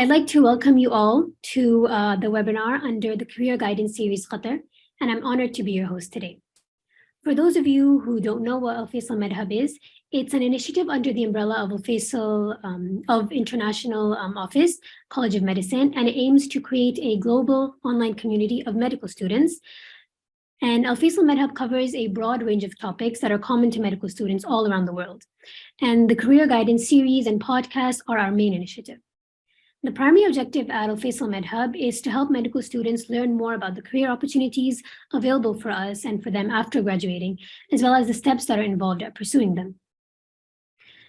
I'd like to welcome you all to the webinar under the Career Guidance Series Qatar, and I'm honored to be your host today. For those of you who don't know what Alfaisal MedHub is, it's an initiative under the umbrella of Alfaisal of International Office, College of Medicine, and it aims to create a global online community of medical students. And Alfaisal MedHub covers a broad range of topics that are common to medical students all around the world. And the Career Guidance Series and podcasts are our main initiative. The primary objective at Alfaisal MedHub is to help medical students learn more about the career opportunities available for us and for them after graduating, as well as the steps that are involved at pursuing them.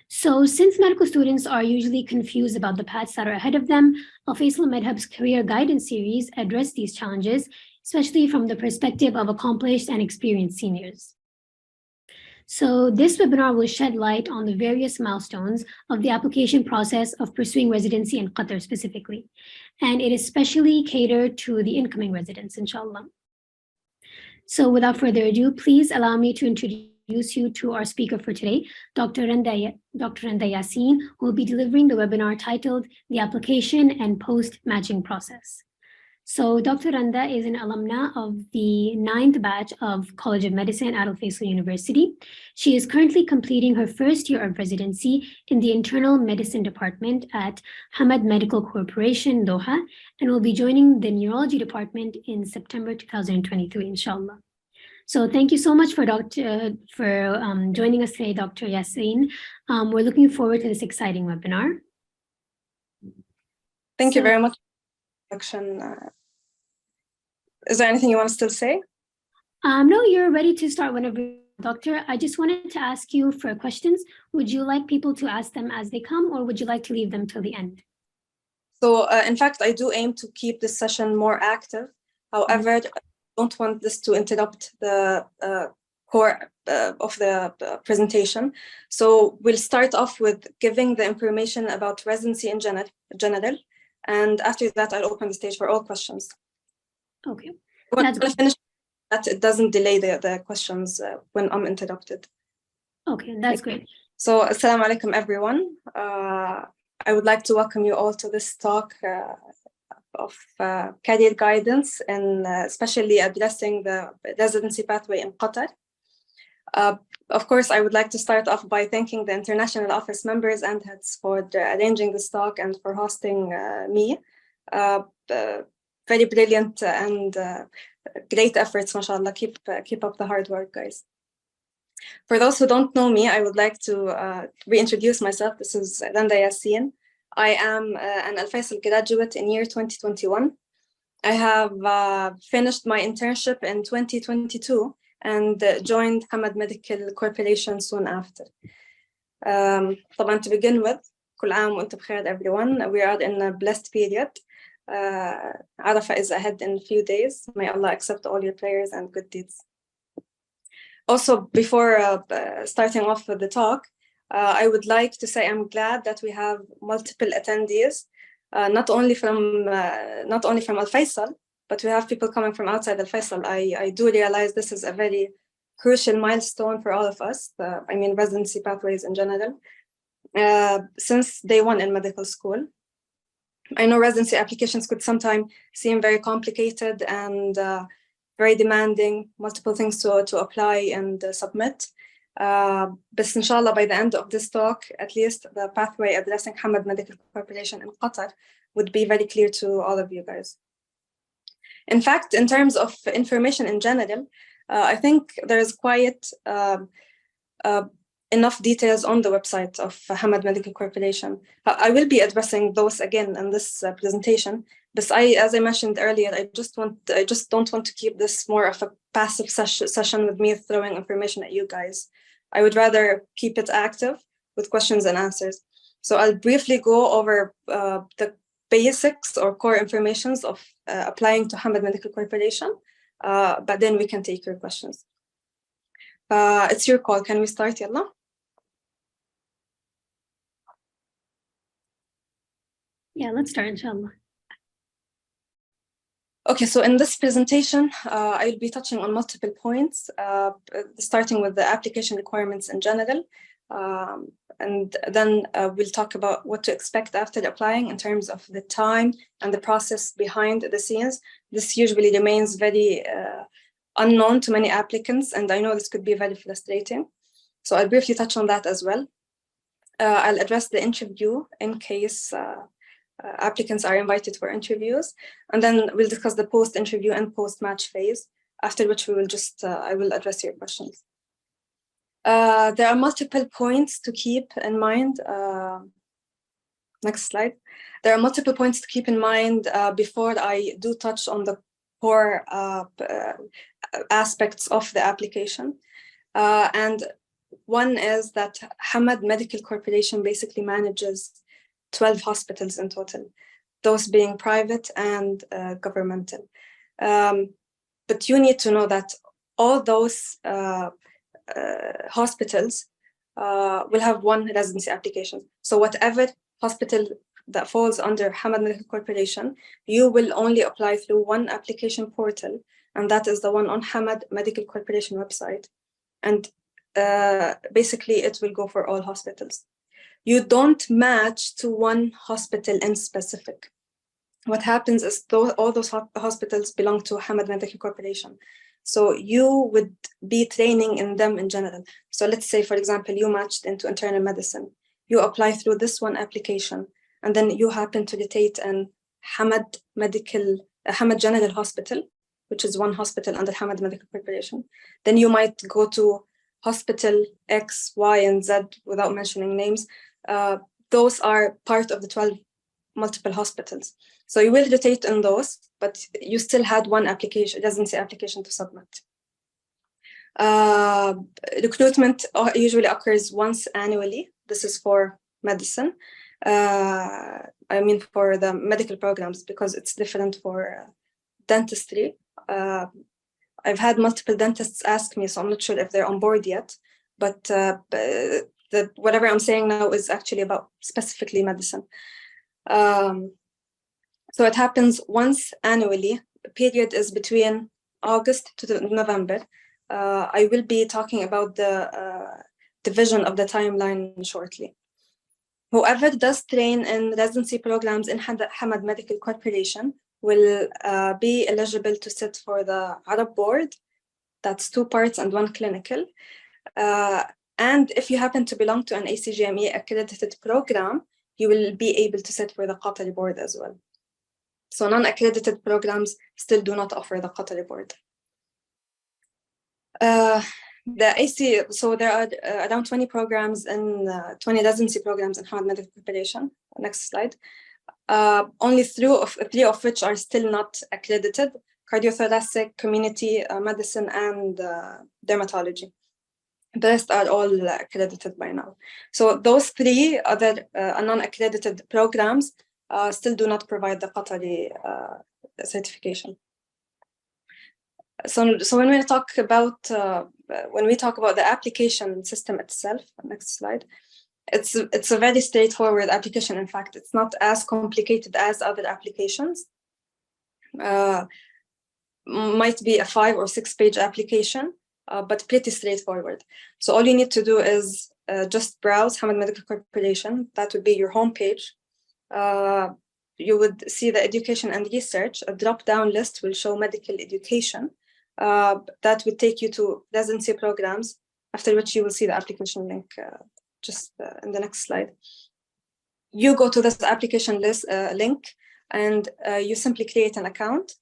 So since medical students are usually confused about the paths that are ahead of them, Alfaisal MedHub's Career Guidance Series address these challenges, especially from the perspective of accomplished and experienced seniors. So this webinar will shed light on the various milestones of the application process of pursuing residency in Qatar specifically. And it is specially catered to the incoming residents, inshallah. So without further ado, please allow me to introduce you to our speaker for today, Dr. Randa Yasin, who will be delivering the webinar titled The Application and Post-Matching Process. So Dr. Randa is an alumna of the 9th batch of College of Medicine at Alfaisal University. She is currently completing her first year of residency in the Internal Medicine Department at Hamad Medical Corporation, Doha, and will be joining the Neurology Department in September 2023, inshallah. So thank you so much for joining us today, Dr. Yasin. We're looking forward to this exciting webinar. Thank you very much. Is there anything you want to still say? No, you're ready to start whenever, Doctor. I just wanted to ask you for questions. Would you like people to ask them as they come, or would you like to leave them till the end? So, in fact, I do aim to keep this session more active. However, I don't want this to interrupt the core of the presentation. So we'll start off with giving the information about residency in general. And after that, I'll open the stage for all questions. Okay. That's good. Finish that it doesn't delay the questions when I'm interrupted. Okay, that's great. So, assalamu alaikum, everyone. I would like to welcome you all to this talk of career guidance and especially addressing the residency pathway in Qatar. Of course, I would like to start off by thanking the international office members and heads for arranging this talk and for hosting me. Very brilliant and great efforts, mashallah. Keep up the hard work, guys. For those who don't know me, I would like to reintroduce myself. This is Randa Yasin. I am an Alfaisal graduate in year 2021. I have finished my internship in 2022 and joined Hamad Medical Corporation soon after. طبعا to begin with, كل عام وانتم بخير everyone. We are in a blessed period. Arafah is ahead in a few days. May Allah accept all your prayers and good deeds. Also, before starting off with the talk, I would like to say I'm glad that we have multiple attendees, not only from Alfaisal, but we have people coming from outside Alfaisal. I do realize this is a very crucial milestone for all of us. Residency pathways in general, since day one in medical school. I know residency applications could sometimes seem very complicated and very demanding, multiple things to apply and submit. But inshallah, by the end of this talk, at least the pathway addressing Hamad Medical Corporation in Qatar would be very clear to all of you guys. In fact, in terms of information in general, I think there's quite enough details on the website of Hamad Medical Corporation. I will be addressing those again in this presentation, but as I mentioned earlier, I just don't want to keep this more of a passive session with me throwing information at you guys. I would rather keep it active with questions and answers. So I'll briefly go over the basics or core informations of applying to Hamad Medical Corporation, but then we can take your questions. It's your call. Can we start, yalla? Yeah, let's start, inshallah. Okay, so in this presentation, I'll be touching on multiple points, starting with the application requirements in general, And then we'll talk about what to expect after applying in terms of the time and the process behind the scenes. This usually remains very unknown to many applicants, and I know this could be very frustrating. So I'll briefly touch on that as well. I'll address the interview in case applicants are invited for interviews, and then we'll discuss the post-interview and post-match phase, after which we will I will address your questions. There are multiple points to keep in mind. Next slide. There are multiple points to keep in mind before I do touch on the core aspects of the application. And one is that Hamad Medical Corporation basically manages 12 hospitals in total, those being private and governmental. But you need to know that all those hospitals will have one residency application. So whatever hospital that falls under Hamad Medical Corporation, you will only apply through one application portal, and that is the one on Hamad Medical Corporation website. And basically it will go for all hospitals. You don't match to one hospital in specific. What happens is all those hospitals belong to Hamad Medical Corporation. So you would be training in them in general. So let's say, for example, you matched into internal medicine. You apply through this one application, and then you happen to rotate in Hamad General Hospital, which is one hospital under Hamad Medical Corporation. Then you might go to hospital X, Y, and Z without mentioning names. Those are part of the 12 multiple hospitals. So you will rotate in those, but you still had one application, residency application to submit. Recruitment usually occurs once annually. This is for medicine. I mean for the medical programs, because it's different for dentistry. I've had multiple dentists ask me, so I'm not sure if they're on board yet, but whatever I'm saying now is actually about specifically medicine. So it happens once annually. The period is between August to November. I will be talking about the division of the timeline shortly. Whoever does train in residency programs in Hamad Medical Corporation will be eligible to sit for the Arab board. That's 2 parts and 1 clinical. And if you happen to belong to an ACGME accredited program, you will be able to sit for the Qatari board as well. So non-accredited programs still do not offer the Qatari board. So there are around 20 programs and 20 residency programs in Hamad Medical Corporation. Next slide. Only 3 of which are still not accredited: cardiothoracic, community medicine, and dermatology. The rest are all accredited by now. So those 3 other non-accredited programs still do not provide the Qatari certification. So when we talk about the application system itself, next slide, it's a very straightforward application. In fact, it's not as complicated as other applications. Might be a 5 or 6 page application, but pretty straightforward. So all you need to do is just browse Hamad Medical Corporation. That would be your homepage. You would see the education and research. A drop-down list will show medical education. That would take you to residency programs, after which you will see the application link just in the next slide. You go to this application list link, and you simply create an account,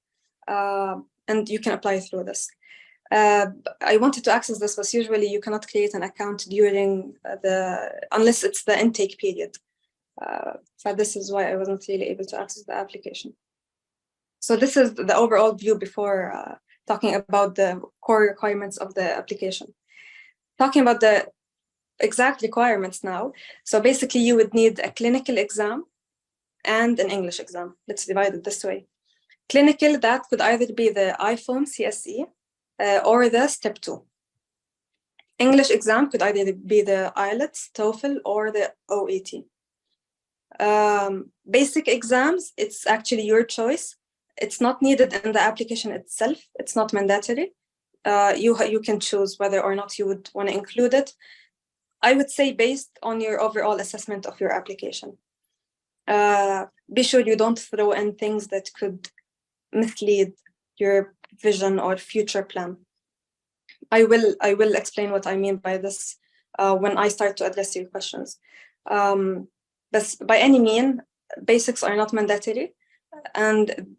and you can apply through this. I wanted to access this, but usually you cannot create an account during unless it's the intake period. So this is why I wasn't really able to access the application. So this is the overall view before talking about the core requirements of the application. Talking about the exact requirements now. So basically you would need a clinical exam and an English exam. Let's divide it this way. Clinical, that could either be the IFOM CSE or the Step 2. English exam could either be the IELTS, TOEFL, or the OET. Basic exams, it's actually your choice. It's not needed in the application itself. It's not mandatory. You can choose whether or not you would want to include it. I would say based on your overall assessment of your application. Be sure you don't throw in things that could mislead your vision or future plan. I will explain what I mean by this when I start to address your questions. But by any means, basics are not mandatory, and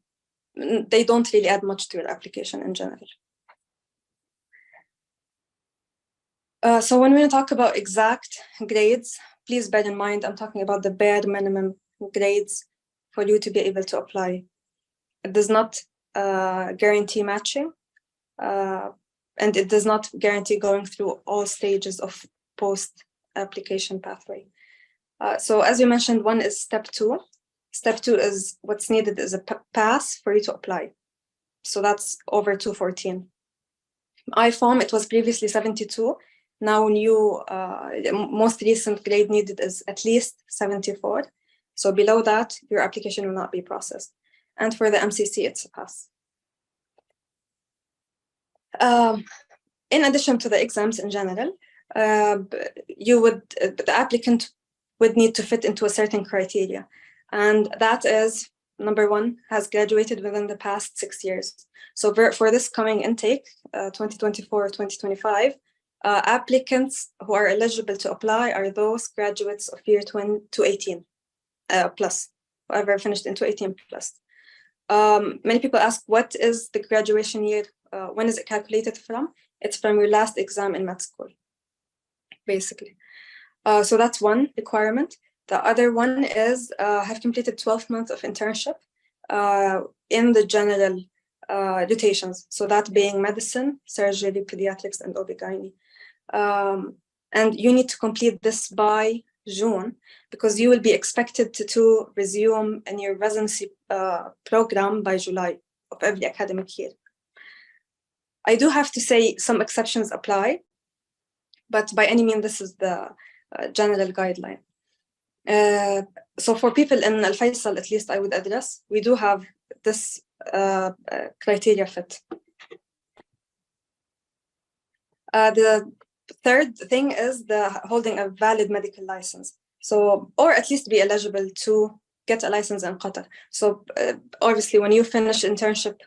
they don't really add much to your application in general. So when we talk about exact grades, please bear in mind I'm talking about the bare minimum grades for you to be able to apply. It does not guarantee matching, and it does not guarantee going through all stages of post-application pathway. So as you mentioned, one is step 2. Step 2 is what's needed is a pass for you to apply. So that's over 214. IFOM, it was previously 72. Now new, most recent grade needed is at least 74. So below that, your application will not be processed. And for the MCC, it's a pass. In addition to the exams in general, the applicant would need to fit into a certain criteria. And that is, number 1, has graduated within the past 6 years. So for this coming intake, 2024-2025, applicants who are eligible to apply are those graduates of year 2018 plus, whoever finished in 2018 plus. Many people ask, what is the graduation year? When is it calculated from? It's from your last exam in med school, basically. So that's one requirement. The other one is have completed 12 months of internship in the general rotations. So that being medicine, surgery, pediatrics, and OB/GYN. And you need to complete this by June, because you will be expected to resume in your residency program by July of every academic year. I do have to say some exceptions apply, but by any means, this is the general guideline. So for people in Alfaisal, at least I would address, we do have this criteria fit. The third thing is holding a valid medical license. So, or at least be eligible to get a license in Qatar. So obviously when you finish internship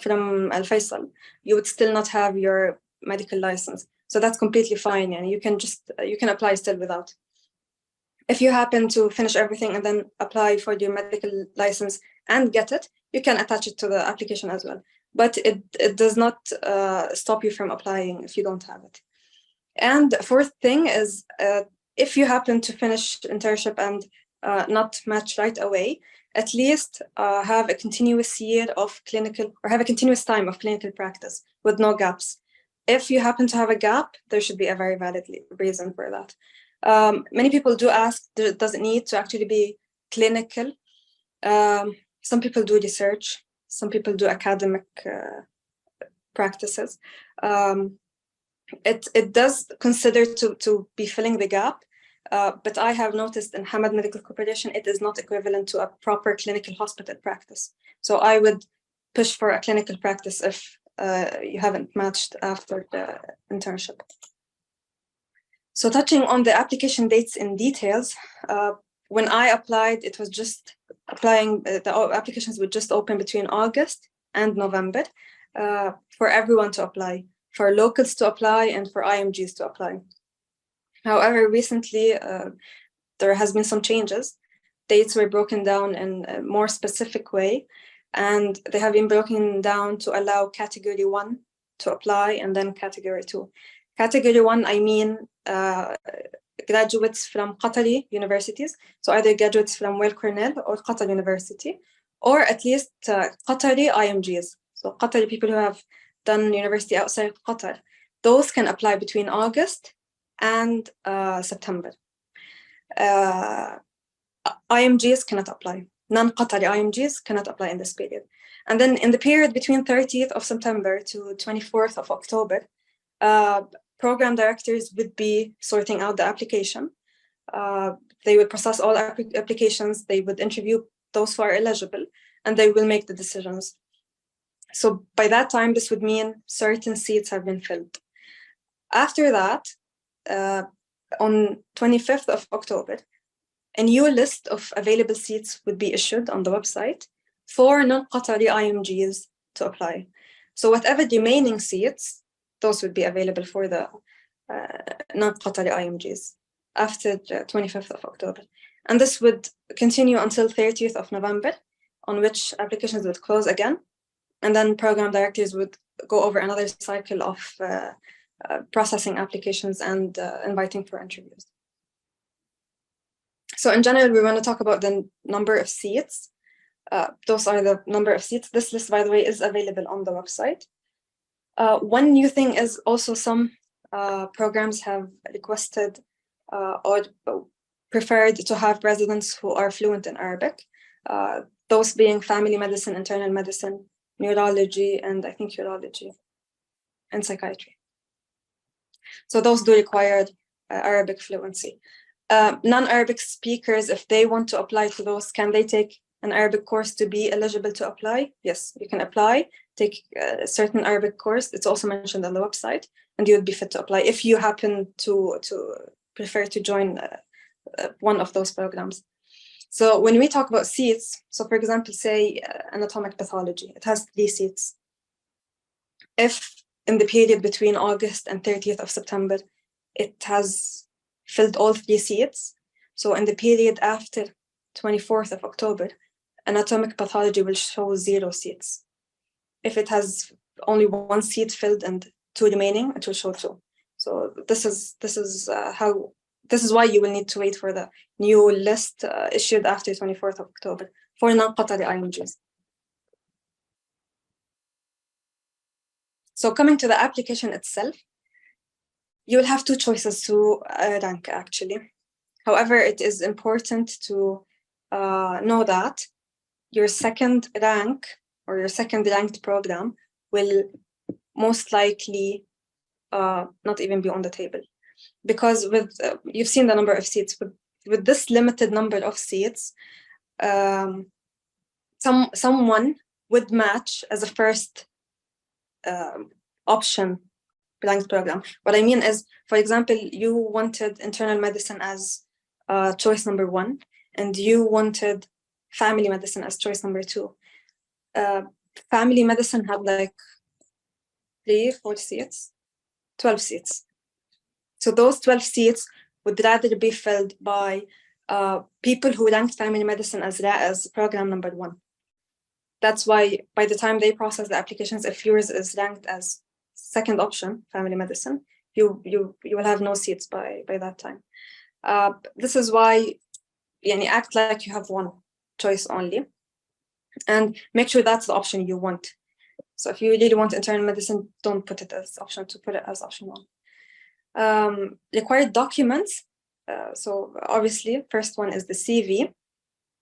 from Alfaisal, you would still not have your medical license. So that's completely fine. And you can apply still without. If you happen to finish everything and then apply for your medical license and get it, you can attach it to the application as well. But it does not stop you from applying if you don't have it. And the fourth thing is, if you happen to finish internship and not match right away, at least have a continuous year of clinical, or have a continuous time of clinical practice with no gaps. If you happen to have a gap, there should be a very valid reason for that. Many people do ask, does it need to actually be clinical? Some people do research, some people do academic practices. It does consider to be filling the gap, but I have noticed in Hamad Medical Corporation, it is not equivalent to a proper clinical hospital practice. So I would push for a clinical practice if you haven't matched after the internship. So touching on the application dates in details, when I applied, it was just applying, the applications would just open between August and November for everyone to apply, for locals to apply and for IMGs to apply. However, recently there has been some changes. Dates were broken down in a more specific way, and they have been broken down to allow category 1 to apply and then category 2. Category 1, I mean graduates from Qatari universities, so either graduates from Weill Cornell or Qatar University, or at least Qatari IMGs, so Qatari people who have done university outside Qatar. Those can apply between August and September. IMGs cannot apply. Non-Qatari IMGs cannot apply in this period. And then in the period between 30th of September to 24th of October, program directors would be sorting out the application. They would process all applications, they would interview those who are eligible, and they will make the decisions. So by that time, this would mean certain seats have been filled. After that, on 25th of October, a new list of available seats would be issued on the website for non-Qatari IMGs to apply. So whatever remaining seats, those would be available for the non-Qatari IMGs after the 25th of October. And this would continue until 30th of November, on which applications would close again. And then program directors would go over another cycle of processing applications and inviting for interviews. So in general, we want to talk about the number of seats. Those are the number of seats. This list, by the way, is available on the website. One new thing is also some programs have requested or preferred to have residents who are fluent in Arabic, those being family medicine, internal medicine, neurology, and I think urology and psychiatry. So those do require Arabic fluency. Non-Arabic speakers, if they want to apply to those, can they take an Arabic course to be eligible to apply? Yes, you can apply, take a certain Arabic course. It's also mentioned on the website, and you would be fit to apply if you happen to prefer to join one of those programs. So when we talk about seats, so for example, say anatomic pathology, it has 3 seats. If in the period between August and 30th of September, it has filled all 3 seats. So in the period after 24th of October, anatomic pathology will show 0 seats. If it has only 1 seat filled and 2 remaining, it will show 2. So this is why you will need to wait for the new list issued after 24th of October for non-Qatari IMGs. So coming to the application itself, you will have 2 choices to rank actually. However, it is important to know that your second rank or your second ranked program will most likely not even be on the table. Because with you've seen the number of seats, with this limited number of seats, someone would match as a first option ranked program. What I mean is, for example, you wanted internal medicine as choice number 1, and you wanted family medicine as choice number 2. Family medicine had like 4 seats, 12 seats. So those 12 seats would rather be filled by people who ranked family medicine as program number 1. That's why by the time they process the applications, if yours is ranked as second option, family medicine, you will have no seats by that time. This is why act like you have 1 choice only, and make sure that's the option you want. So if you really want internal medicine, don't put it as option 2, put it as option 1. Required documents. So obviously, first one is the CV.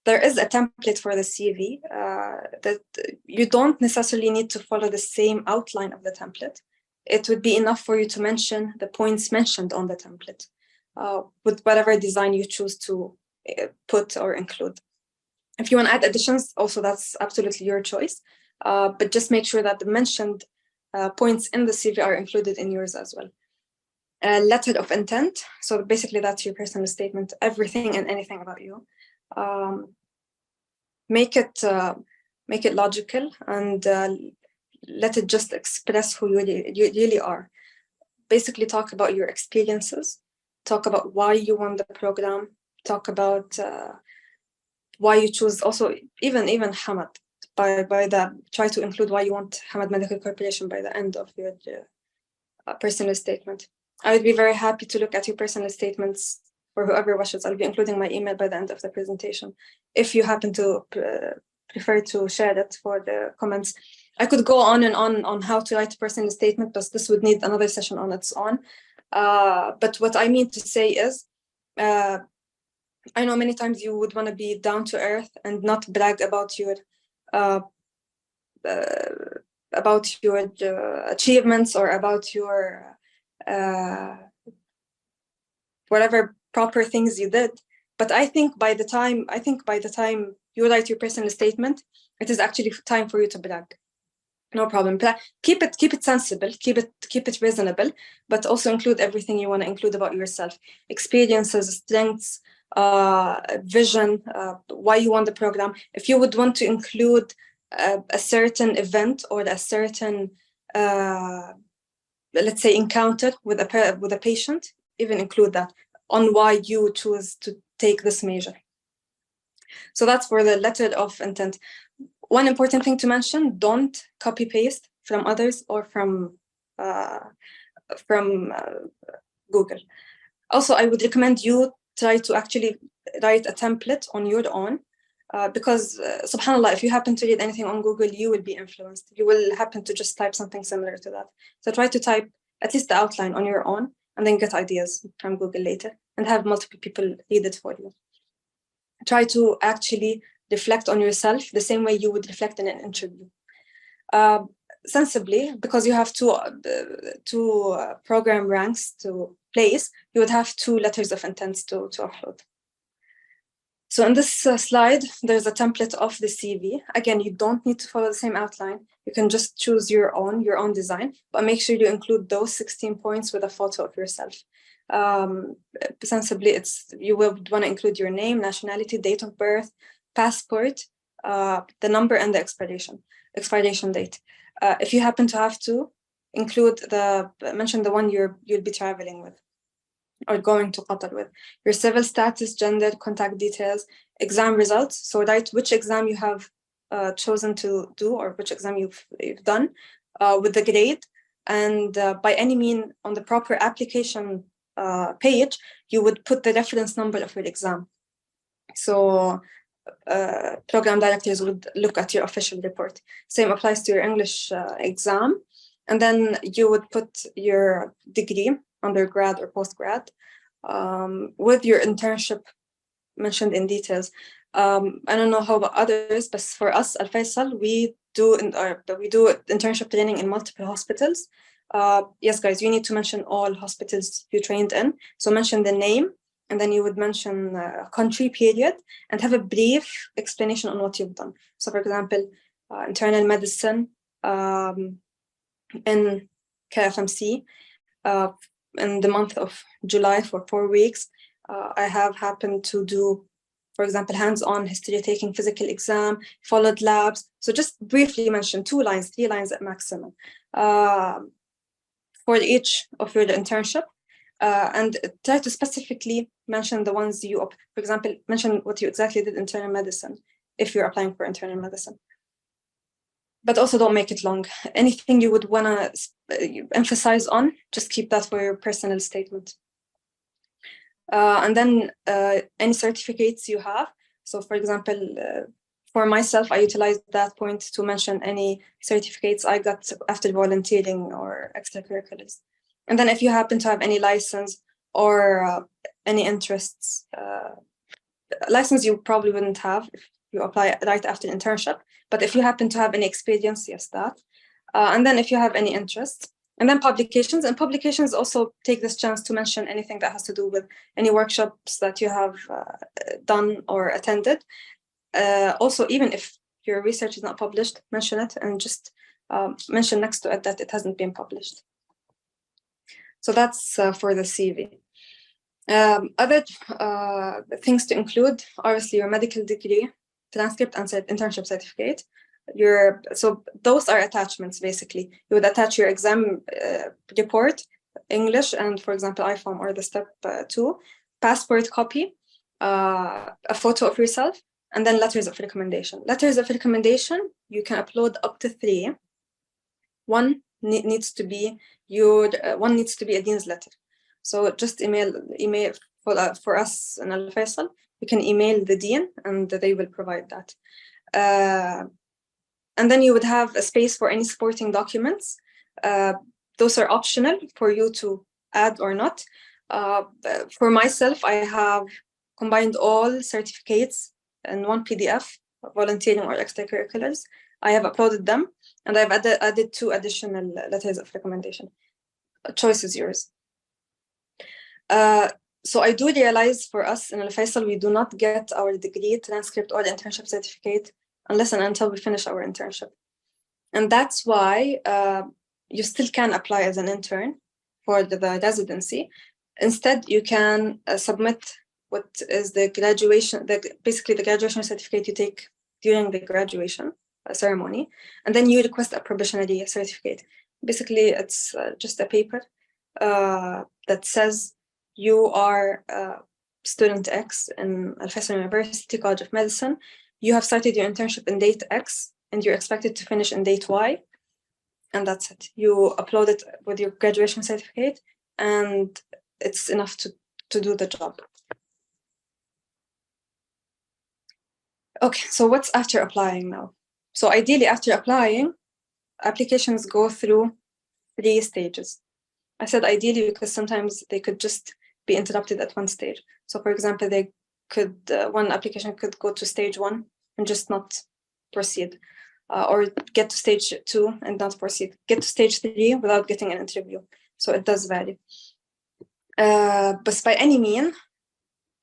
There is a template for the CV that you don't necessarily need to follow the same outline of the template. It would be enough for you to mention the points mentioned on the template with whatever design you choose to put or include. If you want to add additions, also that's absolutely your choice. But just make sure that the mentioned points in the CV are included in yours as well. A letter of intent. So basically that's your personal statement, everything and anything about you. Make it logical and let it just express who you really are. Basically talk about your experiences, talk about why you want the program, talk about why you choose, also even Hamad, try to include why you want Hamad Medical Corporation by the end of your personal statement. I would be very happy to look at your personal statements for whoever wishes. I'll be including my email by the end of the presentation. If you happen to prefer to share it for the comments. I could go on and on how to write a personal statement, but this would need another session on its own. But what I mean to say is, I know many times you would want to be down to earth and not brag about your achievements or about your whatever proper things you did. But I think by the time you write your personal statement, it is actually time for you to brag. No problem. Keep it sensible, keep it reasonable, but also include everything you want to include about yourself: experiences, strengths, vision, why you want the program. If you would want to include a certain event or a certain, let's say, encounter with a patient, even include that on why you choose to take this major. So that's for the letter of intent. One important thing to mention: don't copy paste from others or from Google. Also, I would recommend you try to actually write a template on your own, because subhanallah, if you happen to read anything on Google, you will be influenced. You will happen to just type something similar to that. So try to type at least the outline on your own, and then get ideas from Google later, and have multiple people read it for you. Try to actually reflect on yourself the same way you would reflect in an interview. Sensibly, because you have two program ranks to place, you would have 2 letters of intent to upload. So in this slide, there's a template of the CV. Again, you don't need to follow the same outline. You can just choose your own design, but make sure you include those 16 points with a photo of yourself. Sensibly, you would want to include your name, nationality, date of birth, passport, the number, and the expiration date. If you happen to have to, include mention the one you'll be traveling with or going to Qatar with, your civil status, gender, contact details, exam results. So write which exam you have chosen to do, or which exam you've done, with the grade, and by any means on the proper application page, you would put the reference number of your exam. So program directors would look at your official report. Same applies to your English exam. And then you would put your degree, undergrad or postgrad, with your internship mentioned in details. I don't know how about others, but for us, Alfaisal, we do internship training in multiple hospitals. Yes, guys, you need to mention all hospitals you trained in. So mention the name, and then you would mention country, period, and have a brief explanation on what you've done. So for example, internal medicine in KFMC in the month of July for 4 weeks. I have happened to do, for example, hands-on history-taking physical exam, followed labs. So just briefly mention 2 lines, 3 lines at maximum for each of your internship. And try to specifically mention the ones for example, mention what you exactly did in internal medicine if you're applying for internal medicine. But also don't make it long. Anything you would want to emphasize on, just keep that for your personal statement. And then any certificates you have. So for example, for myself, I utilized that point to mention any certificates I got after volunteering or extracurriculars. And then if you happen to have any license or any interests, license you probably wouldn't have if you apply right after internship. But if you happen to have any experience, yes, that. And then if you have any interests, and then publications. And publications also take this chance to mention anything that has to do with any workshops that you have done or attended. Also, even if your research is not published, mention it, and just mention next to it that it hasn't been published. So that's for the CV. Other things to include, obviously, your medical degree, transcript, and internship certificate. So those are attachments, basically. You would attach your exam report, English, and, for example, iForm or the step 2, passport copy, a photo of yourself, and then letters of recommendation. Letters of recommendation, you can upload up to 3. One needs to be a dean's letter. So just email for us in Alfaisal. You can email the dean, and they will provide that. And then you would have a space for any supporting documents. Those are optional for you to add or not. For myself, I have combined all certificates in one PDF, volunteering or extracurriculars. I have uploaded them, and I've added 2 additional letters of recommendation. Choice is yours. So I do realize for us in Alfaisal, we do not get our degree, transcript, or the internship certificate unless and until we finish our internship. And that's why you still can apply as an intern for the residency. Instead, you can submit what is the graduation, basically the graduation certificate you take during the graduation ceremony, and then you request a probationary certificate. Basically, it's just a paper that says you are student X in Alfaisal University College of Medicine. You have started your internship in date X, and you're expected to finish in date Y, and that's it. You upload it with your graduation certificate, and it's enough to do the job. Okay, so what's after applying now? So ideally, after applying, applications go through 3 stages. I said ideally because sometimes they could just be interrupted at one stage. So for example, they could one application could go to stage 1 and just not proceed, or get to stage 2 and not proceed, get to stage 3 without getting an interview. So it does vary. But by any mean,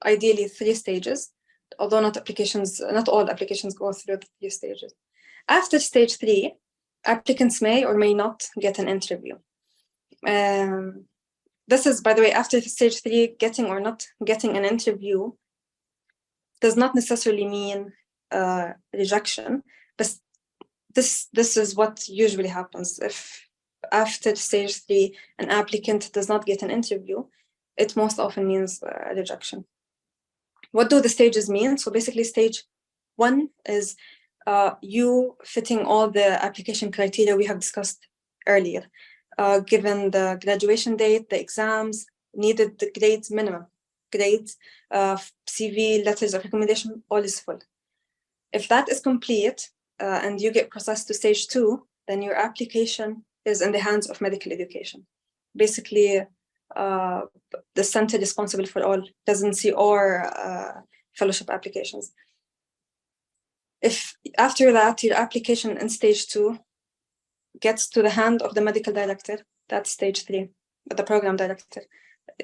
ideally 3 stages, although not all applications go through the 3 stages. After stage 3, applicants may or may not get an interview. This is, by the way, after stage 3, getting or not getting an interview does not necessarily mean rejection, but this is what usually happens. If after stage 3 an applicant does not get an interview, it most often means rejection. What do the stages mean? So basically, stage 1 is you fitting all the application criteria we have discussed earlier, given the graduation date, the exams, needed the grades, minimum grades, CV, letters of recommendation, all is full. If that is complete and you get processed to stage 2, then your application is in the hands of medical education. Basically, the center responsible for all residency or fellowship applications. If after that your application in stage 2 gets to the hand of the medical director, that's stage 3, the program director.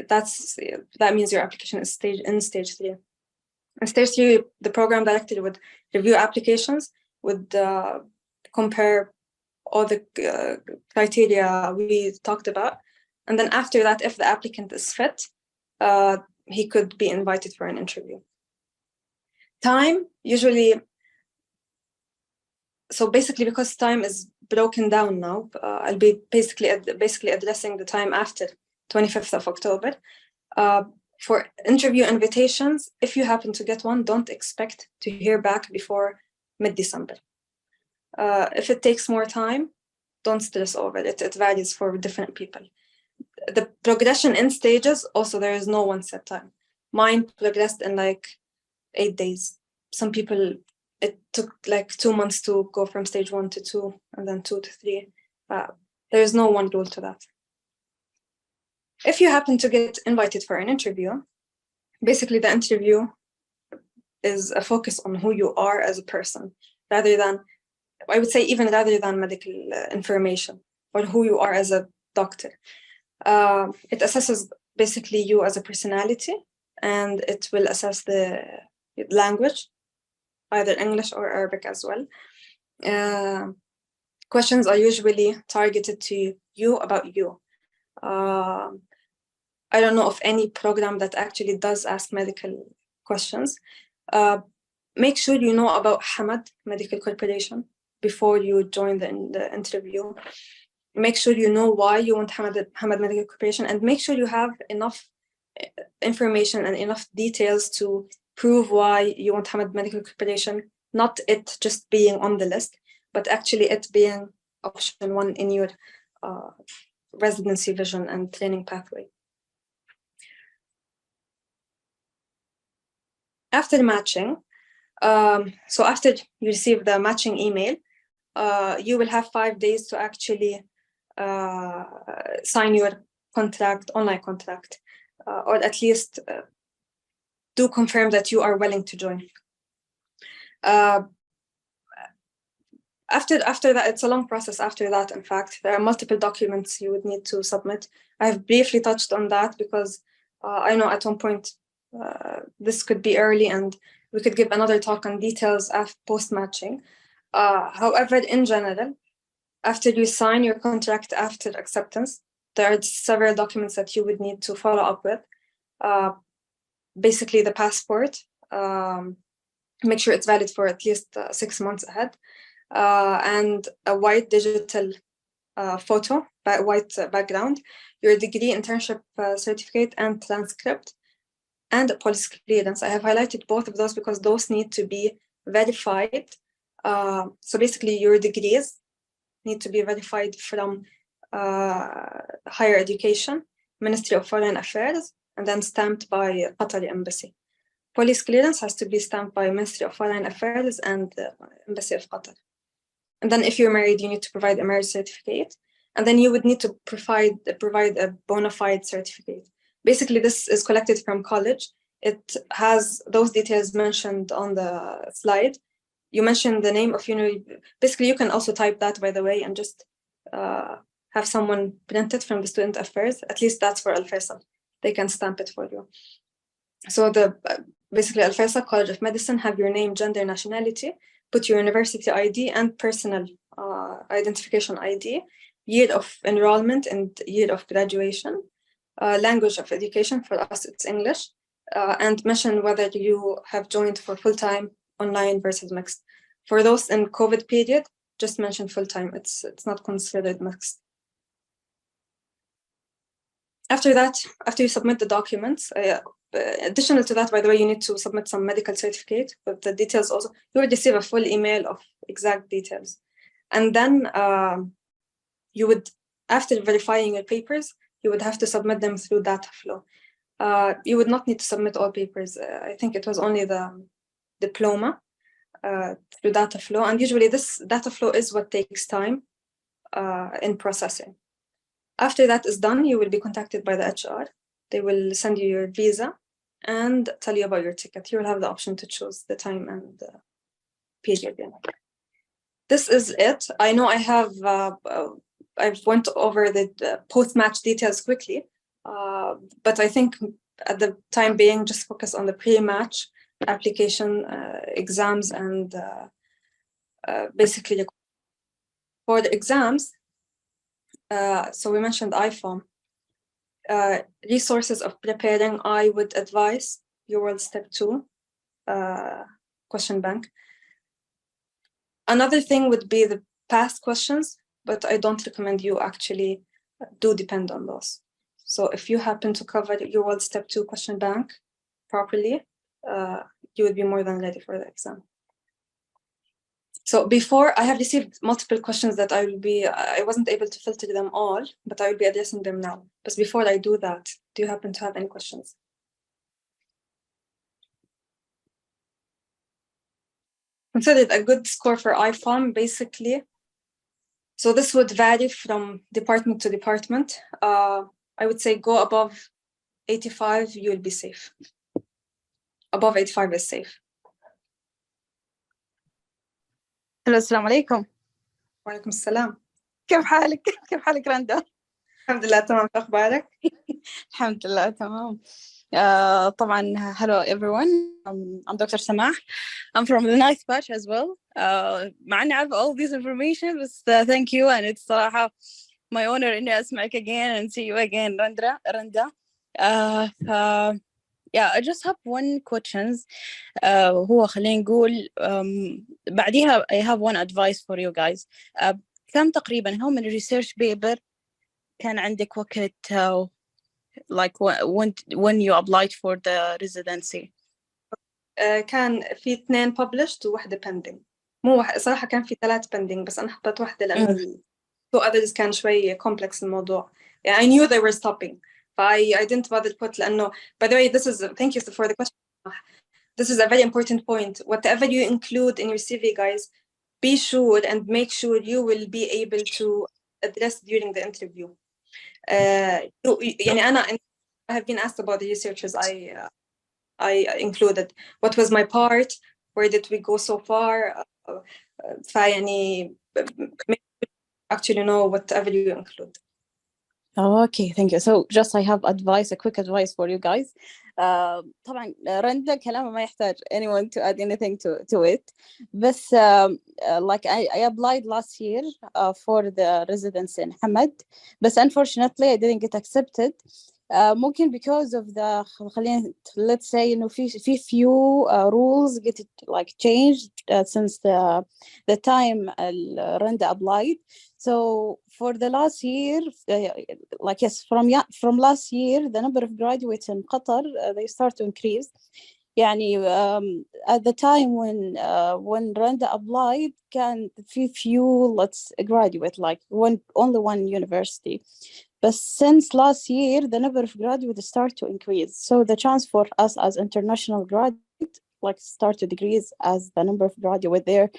That means your application is in stage 3. In stage 3, the program director would review applications, would compare all the criteria we talked about. And then after that, if the applicant is fit, he could be invited for an interview. Time, usually, so basically because time is broken down now, I'll be basically addressing the time after 25th of October. For interview invitations, if you happen to get one, don't expect to hear back before mid-December. If it takes more time, don't stress over it. It varies for different people. The progression in stages, also there is no one set time. Mine progressed in like 8 days. Some people, it took like 2 months to go from stage 1 to 2 and then 2 to 3. There is no one rule to that. If you happen to get invited for an interview, basically the interview is a focus on who you are as a person, rather than, I would say even rather than medical information, or who you are as a doctor. It assesses basically you as a personality, and it will assess the language, either English or Arabic as well. Questions are usually targeted to you about you. I don't know of any program that actually does ask medical questions. Make sure you know about Hamad Medical Corporation before you join the interview. Make sure you know why you want Hamad Medical Corporation, and make sure you have enough information and enough details to prove why you want Hamad Medical Corporation, not it just being on the list, but actually it being option 1 in your residency vision and training pathway. After matching, so after you receive the matching email, you will have 5 days to actually sign your contract, online contract, or at least do confirm that you are willing to join. After that, it's a long process after that. In fact, there are multiple documents you would need to submit. I've briefly touched on that because I know at one point this could be early and we could give another talk on details of post-matching. However, in general, After you sign your contract after acceptance, there are several documents that you would need to follow up with. Basically, the passport. Make sure it's valid for at least 6 months ahead, and a white digital photo, white background, your degree, internship certificate, and transcript, and a police clearance. I have highlighted both of those because those need to be verified. So basically, your degrees need to be verified from higher education, Ministry of Foreign Affairs, and then stamped by Qatari Embassy. Police clearance has to be stamped by Ministry of Foreign Affairs and the Embassy of Qatar. And then if you're married, you need to provide a marriage certificate. And then you would need to provide a bona fide certificate. Basically, this is collected from college. It has those details mentioned on the slide. You mentioned the name of basically you can also type that, by the way, and just have someone print it from the Student Affairs. At least that's for Alfaisal. They can stamp it for you. So basically Alfaisal College of Medicine, have your name, gender, nationality, put your university ID and personal identification ID, year of enrollment and year of graduation, language of education, for us it's English, and mention whether you have joined for full-time, online versus mixed. For those in COVID period, just mention full-time. It's not considered mixed. After that, after you submit the documents, additional to that, by the way, you need to submit some medical certificate with the details also. You will receive a full email of exact details. And then you would, after verifying your papers, you would have to submit them through data flow. You would not need to submit all papers. I think it was only the diploma through data flow. And usually this data flow is what takes time in processing. After that is done, you will be contacted by the HR. They will send you your visa and tell you about your ticket. You will have the option to choose the time and the period. This is it. I know I've went over the post-match details quickly, but I think at the time being, just focus on the pre-match application, exams, and basically for the exams. So we mentioned IFOM. Resources of preparing, I would advise your World Step 2 question bank. Another thing would be the past questions, but I don't recommend you actually do depend on those. So if you happen to cover your World Step 2 question bank properly, you would be more than ready for the exam. So before, I have received multiple questions that I wasn't able to filter them all, but I will be addressing them now. But before I do that, do you happen to have any questions? Considered a good score for IFOM, basically. So this would vary from department to department. I would say go above 85, you will be safe. Above 85 is safe. الو السلام عليكم. وعليكم السلام. كيف حالك؟ كيف حالك رندا؟ الحمد لله تمام. أخبارك؟ الحمد لله تمام. طبعا hello everyone. I'm Dr. Samah. I'm from the ninth batch as well. مع إني عارفة all this information, but thank you, and it's صراحة my honor إني أسمعك again and see you again, Randa. Yeah, I just have one questions. هو خلينا نقول بعديها I have one advice for you guys. كم تقريبا how many research paper كان عندك وقت like when you applied for the residency? كان في 2 published وواحدة pending. مو صراحة كان في 3 pending بس أنا حطيت واحدة لأن 2 others كان شوي complex الموضوع. Yeah, I knew they were stopping. I didn't bother put لأنه, by the way, thank you for the question. This is a very important point. Whatever you include in your CV, guys, be sure and make sure you will be able to address during the interview. I have been asked about the researchers I included. What was my part? Where did we go so far? Actually know whatever you include. Okay, thank you. So just I have advice, a quick advice for you guys. طبعا رندا كلامها ما يحتاج anyone to add anything to it. بس like I applied last year for the residence in Hamad, but unfortunately I didn't get accepted. ممكن because of the خلينا let's say إنه في few rules get like changed since the time Randa applied. So for the last year, like yes, from last year, the number of graduates in Qatar they start to increase. يعني at the time when Randa applied, كان في few let's graduate like only one university. But since last year, the number of graduates start to increase. So the chance for us as international graduates like start to decrease as the number of graduates there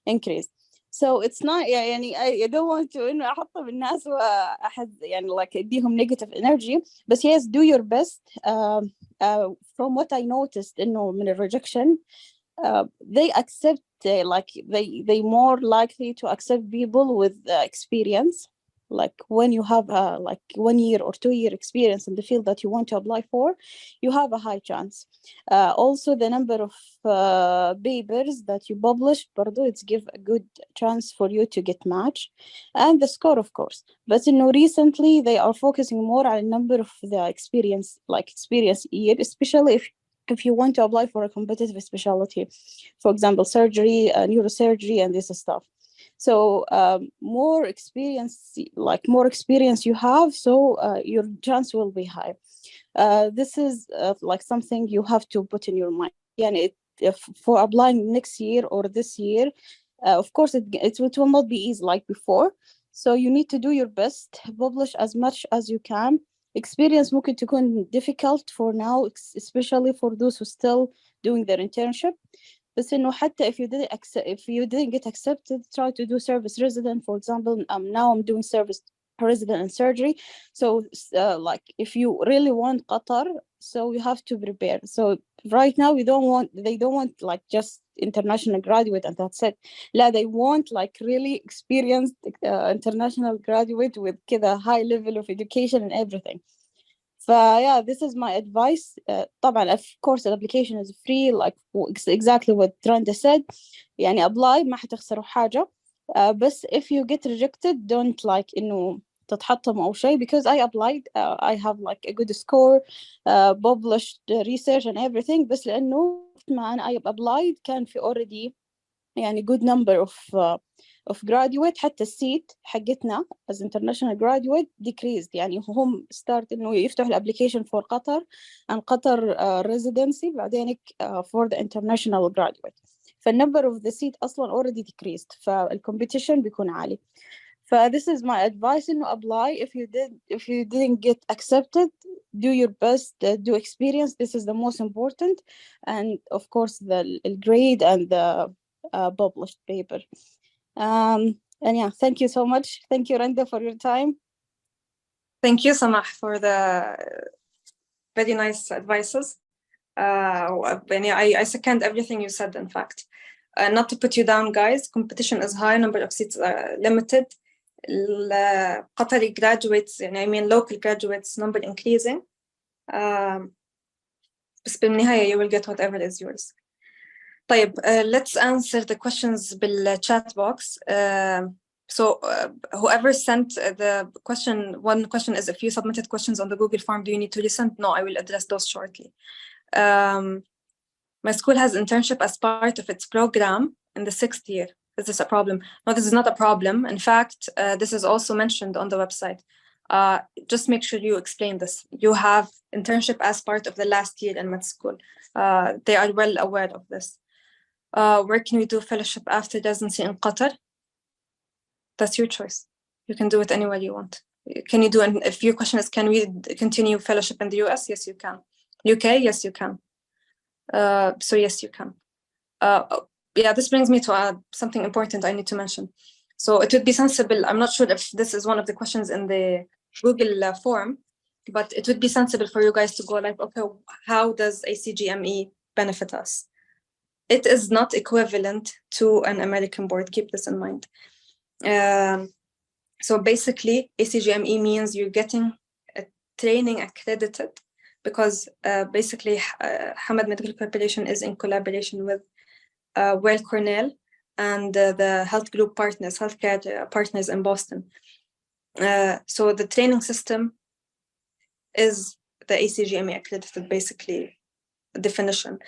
increase. So it's not يعني I don't want to إنه أحطه بالناس وأحد يعني like اديهم negative energy. But yes, do your best. From what I noticed إنه من rejection, they accept like they more likely to accept people with experience. Like when you have like 1 year or 2 year experience in the field that you want to apply for, you have a high chance. Also, the number of papers that you publish, برضو, it's give a good chance for you to get match, and the score, of course. But recently they are focusing more on a number of the experience year, especially if you want to apply for a competitive specialty, for example, surgery, neurosurgery, and this stuff. So more experience you have, so your chance will be high. This is like something you have to put in your mind. And if for applying next year or this year, of course it will not be easy like before. So you need to do your best, publish as much as you can. Experience ممكن تكون difficult for now, especially for those who still doing their internship. بس إنه حتى if you didn't get accepted, try to do service resident. For example, now I'm doing service resident in surgery. So like if you really want Qatar, so you have to prepare. So right now they don't want like just international graduate and that's it. لا, they want like really experienced international graduate with كذا high level of education and everything. Yeah, this is my advice. طبعا of course the application is free, like exactly what Randa said. يعني apply ما حتخسروا حاجة. بس if you get rejected, don't like إنه تتحطم أو شيء, because I applied, I have like a good score, published research and everything. بس لأنه ما أنا I applied كان في already يعني good number of graduate, حتى السيت حقتنا as international graduate decreased. يعني هم start إنه يفتحوا الابليكيشن for قطر and قطر residency بعدينك for the international graduate. فالنمبر of the seat أصلا already decreased, فالcompetition بيكون عالي. This is my advice, إنه apply. If you didn't get accepted, do your best, do experience. This is the most important, and of course the grade and the published paper. And yeah, thank you so much. Thank you, Randa, for your time. Thank you, Samah, for the very nice advices. I second everything you said, in fact. Not to put you down, guys, competition is high, number of seats are limited. Qatari graduates, I mean local graduates, number increasing. بس بالنهاية you will get whatever is yours. طيب, let's answer the questions بالchat box. So whoever sent the question, one question is, if you submitted questions on the Google form, do you need to resend? No, I will address those shortly. My school has internship as part of its program in the 6th year. Is this a problem? No, this is not a problem. In fact, this is also mentioned on the website. Just make sure you explain this. You have internship as part of the last year in med school. They are well aware of this. Where can we do fellowship after residency in Qatar? That's your choice. You can do it anywhere you want. Can you do, and if your question is, can we continue fellowship in the US? Yes, you can. UK? Yes, you can. So yes, you can. Yeah, this brings me to something important I need to mention. So it would be sensible, I'm not sure if this is one of the questions in the Google form, but it would be sensible for you guys to go like, okay, how does ACGME benefit us? It is not equivalent to an American board. Keep this in mind. So basically, ACGME means you're getting a training accredited, because basically Hamad Medical Corporation is in collaboration with Weill Cornell and the health group partners, healthcare partners in Boston. So the training system is the ACGME accredited, basically, definition.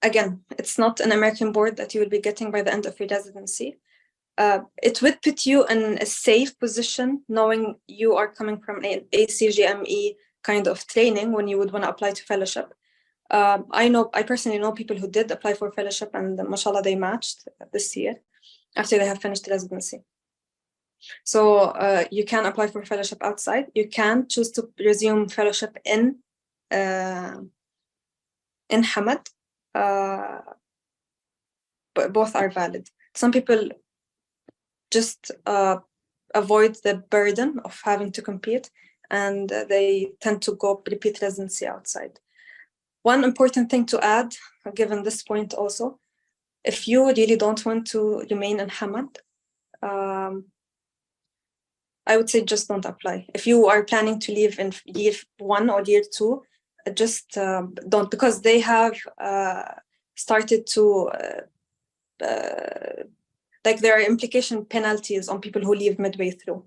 Again, it's not an American board that you will be getting by the end of your residency. It would put you in a safe position, knowing you are coming from an ACGME kind of training when you would want to apply to fellowship. I personally know people who did apply for fellowship, and mashallah, they matched this year after they have finished residency. So you can apply for fellowship outside. You can choose to resume fellowship in Hamad. But both are valid. Some people just avoid the burden of having to compete, and they tend to go repeat residency outside. One important thing to add, given this point also, if you really don't want to remain in Hamad, I would say just don't apply. If you are planning to leave in year 1 or year 2, just don't, because they have started to like, there are implication penalties on people who leave midway through.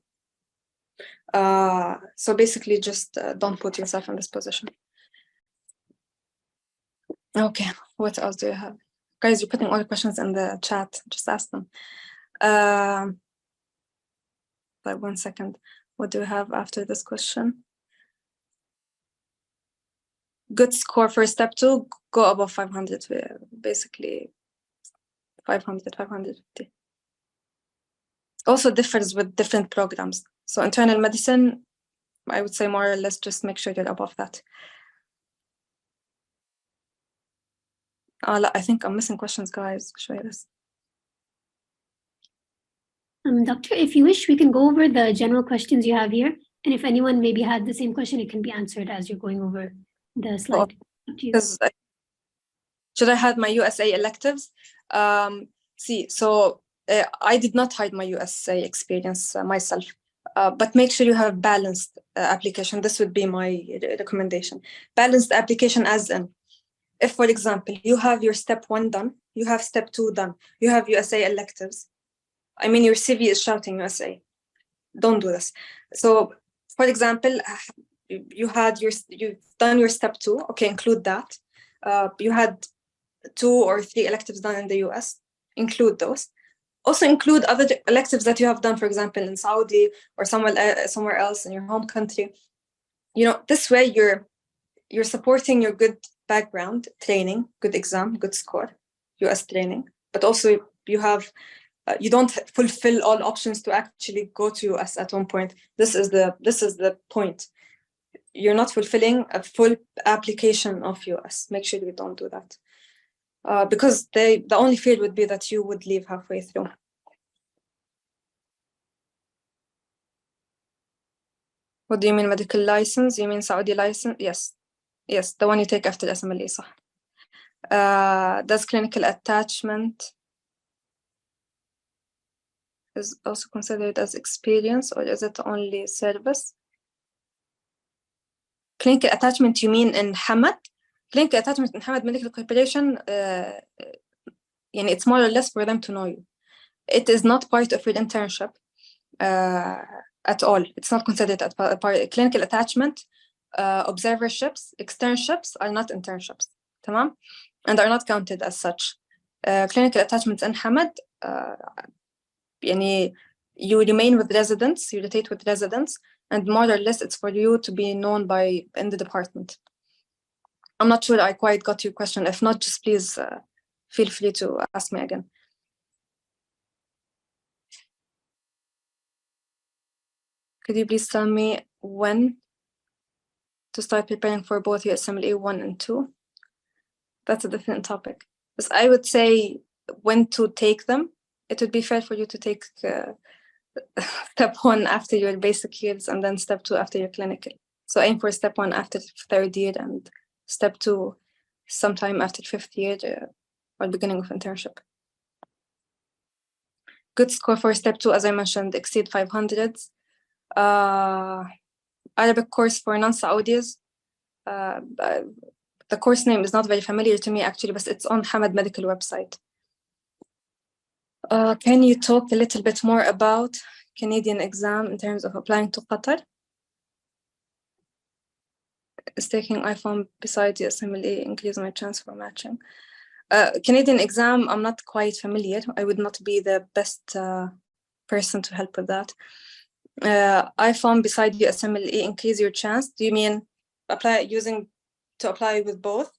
So basically, just don't put yourself in this position. Okay, what else do you have? Guys, you're putting all the questions in the chat. Just ask them. Like, 1 second. What do we have after this question? Good score for step 2, go above 500, basically 500, 550. Also differs with different programs. So internal medicine, I would say more or less just make sure you're above that. I think I'm missing questions, guys. Show this. Doctor, if you wish, we can go over the general questions you have here. And if anyone maybe had the same question, it can be answered as you're going over the slide. Should I hide my USA electives? So I did not hide my USA experience myself, but make sure you have balanced application. This would be my recommendation. Balanced application as in, if, for example, you have your step 1 done, you have step 2 done, you have USA electives. I mean, your CV is shouting USA. Don't do this. So, for example, you've done your step 2. Okay, include that. You had 2 or 3 electives done in the US. Include those. Also include other electives that you have done, for example, in Saudi or somewhere else in your home country. You know, this way you're supporting your good background training, good exam, good score, US training, but also you have you don't fulfill all options to actually go to US at one point. This is the point. You're not fulfilling a full application of US. Make sure you don't do that. Because the only fear would be that you would leave halfway through. What do you mean medical license? You mean Saudi license? Yes, the one you take after SMLE. Does clinical attachment is also considered as experience, or is it only service? Clinical attachment, you mean in Hamad? Clinical attachment in Hamad Medical Corporation, it's more or less for them to know you. It is not part of your internship at all. It's not considered as part of clinical attachment. Observerships, externships are not internships, tamam? And are not counted as such. Clinical attachments in Hamad, you remain with residents, you rotate with residents, and more or less it's for you to be known in the department. I'm not sure I quite got your question. If not, just please feel free to ask me again. Could you please tell me when to start preparing for both USMLE 1 and 2? That's a different topic. Because I would say when to take them. It would be fair for you to take step 1 after your basic years and then step 2 after your clinical. So aim for step 1 after 3rd year and step 2 sometime after 5th year or beginning of internship. good score for step 2, as I mentioned, exceed 500. Arabic course for non-Saudis. The course name is not very familiar to me actually, but it's on Hamad Medical website. Can you talk a little bit more about Canadian exam in terms of applying to Qatar? Is taking iPhone besides the SMLE increase my chance for matching? Canadian exam, I'm not quite familiar. I would not be the best person to help with that. iPhone beside the SMLE increase your chance. Do you mean apply with both?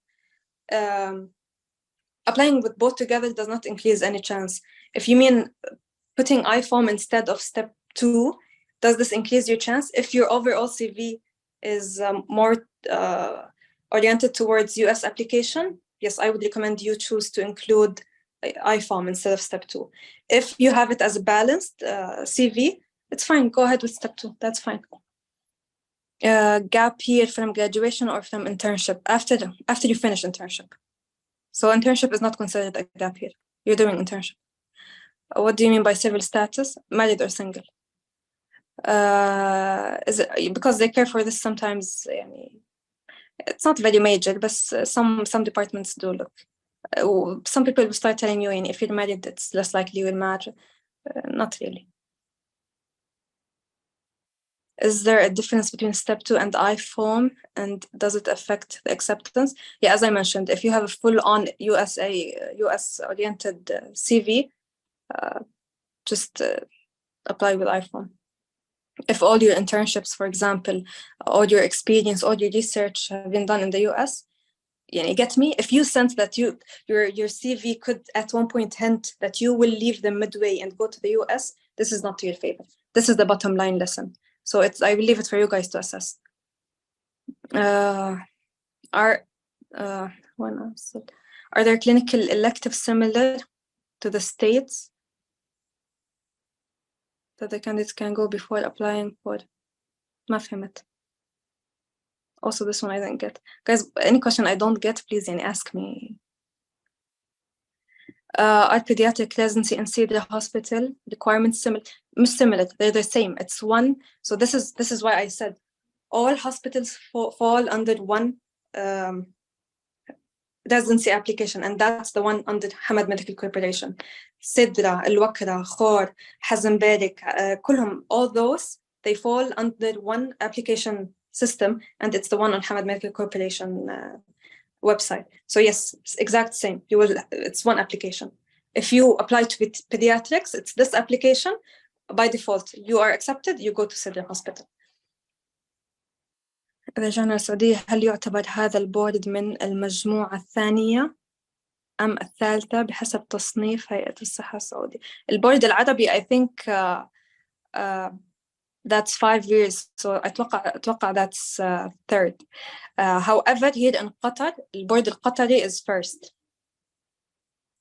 Applying with both together does not increase any chance. If you mean putting iPhone instead of step 2, does this increase your chance? If your overall CV is more oriented towards US application, yes, I would recommend you choose to include iPhone instead of step 2. If you have it as a balanced CV, it's fine. Go ahead with step 2. That's fine. Gap year from graduation or from internship? After you finish internship. So internship is not considered a gap year. You're doing internship. What do you mean by civil status? Married or single? Is it because they care for this sometimes? It's not very major, but some departments do look. Some people will start telling you, if you're married, it's less likely you will match. Not really. Is there a difference between step 2 and iPhone, and does it affect the acceptance? Yeah, as I mentioned, if you have a full-on US-oriented CV, just apply with iPhone. If all your internships, for example, all your experience, all your research have been done in the US, you get me? If you sense that your CV could at one point hint that you will leave them midway and go to the US, this is not to your favor. This is the bottom line lesson. So I will leave it for you guys to assess. Are there clinical electives similar to the States that the candidates can go before applying for? ما فهمت. Also, this one I didn't get. Guys, any question I don't get, please ask me. Are pediatric residency in Cedar Hospital requirements similar? Similar, they're the same. It's one. So this is why I said all hospitals fall under one residency application, and that's the one under Hamad Medical Corporation. Sidra, Al-Wakra, Khor, Hazemberg, كلهم, all those, they fall under one application system, and it's the one on Hamad Medical Corporation website. So yes, it's exact same. It's one application. If you apply to pediatrics, it's this application. By default, you are accepted, you go to Sidra Hospital. إذا جانا السعودية هل يعتبر هذا البورد من المجموعة الثانية أم الثالثة بحسب تصنيف هيئة الصحة السعودية؟ البورد العربي I think that's 5 years, so أتوقع that's third. However, here in Qatar, البورد القطري is first.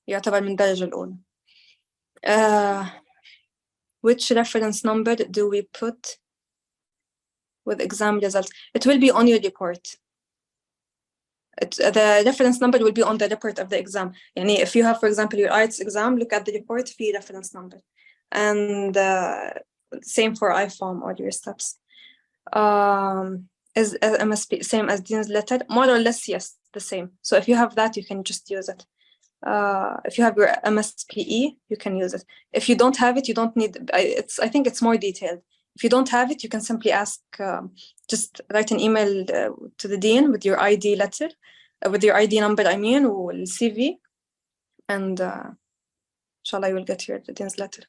يعتبر من الدرجة الأولى. Which reference number do we put with exam results? It will be on your report. The reference number will be on the report of the exam. If you have, for example, your IELTS exam, look at the report, fee reference number. And same for iPhone or your steps. Is MSP same as Dean's letter? More or less, yes, the same. So if you have that, you can just use it. If you have your MSPE, you can use it. If you don't have it, you don't need. I think it's more detailed. If you don't have it, you can simply ask. Just write an email to the dean with your ID letter, with your ID number. Or CV, and inshallah, you will get your dean's letter.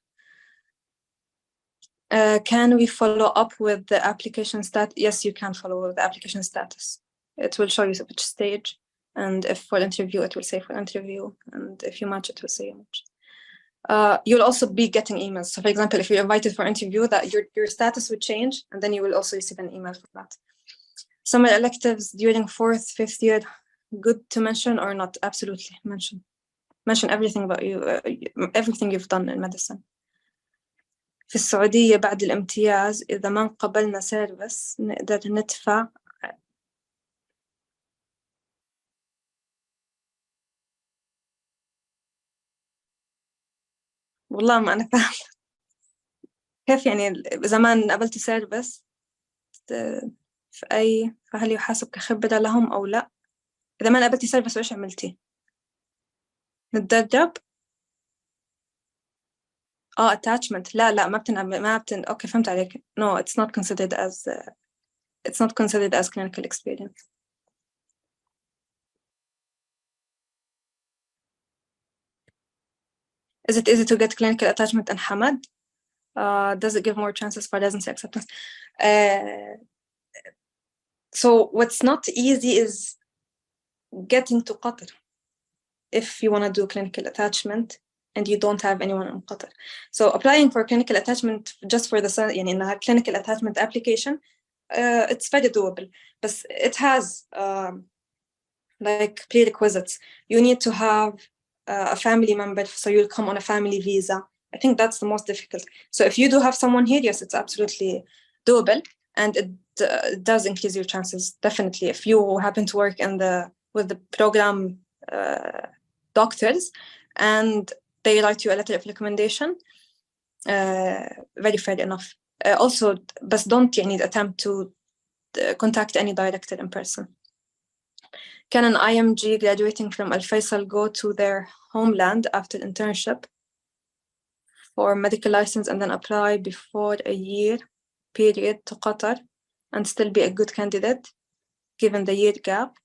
Can we follow up with the application status? Yes, you can follow with the application status. It will show you which stage, and if for interview, it will say for interview, and if you match, it will say you match. You'll also be getting emails. So, for example, if you're invited for interview, that your status would change, and then you will also receive an email for that. Summer electives during 4th, 5th year, good to mention or not? Absolutely, mention everything about you, everything you've done in medicine. في السعودية بعد الامتياز إذا ما قبلنا سيرفس نقدر ندفع. والله ما أنا فاهم كيف يعني زمان قبلت سير بس فهل يحاسب كخبرة لهم أو لا؟ إذا ما قبلتي سير بس وإيش عملتي؟ نتدرب؟ attachment لا ما أوكي فهمت عليك. No, it's not considered as clinical experience. Is it easy to get clinical attachment in Hamad? Does it give more chances for residency acceptance? So what's not easy is getting to Qatar if you want to do clinical attachment and you don't have anyone in Qatar. So applying for clinical attachment just for the يعني إنها clinical attachment application, it's very doable. But it has like prerequisites. You need to have a family member, so you'll come on a family visa. I think that's the most difficult. So if you do have someone here, yes, it's absolutely doable, and it does increase your chances, definitely. If you happen to work with the program doctors and they write you a letter of recommendation, very fair enough. Also, but don't need attempt to contact any director in person. Can an IMG graduating from Alfaisal go to their homeland after internship for medical license and then apply before a year period to Qatar and still be a good candidate given the year gap?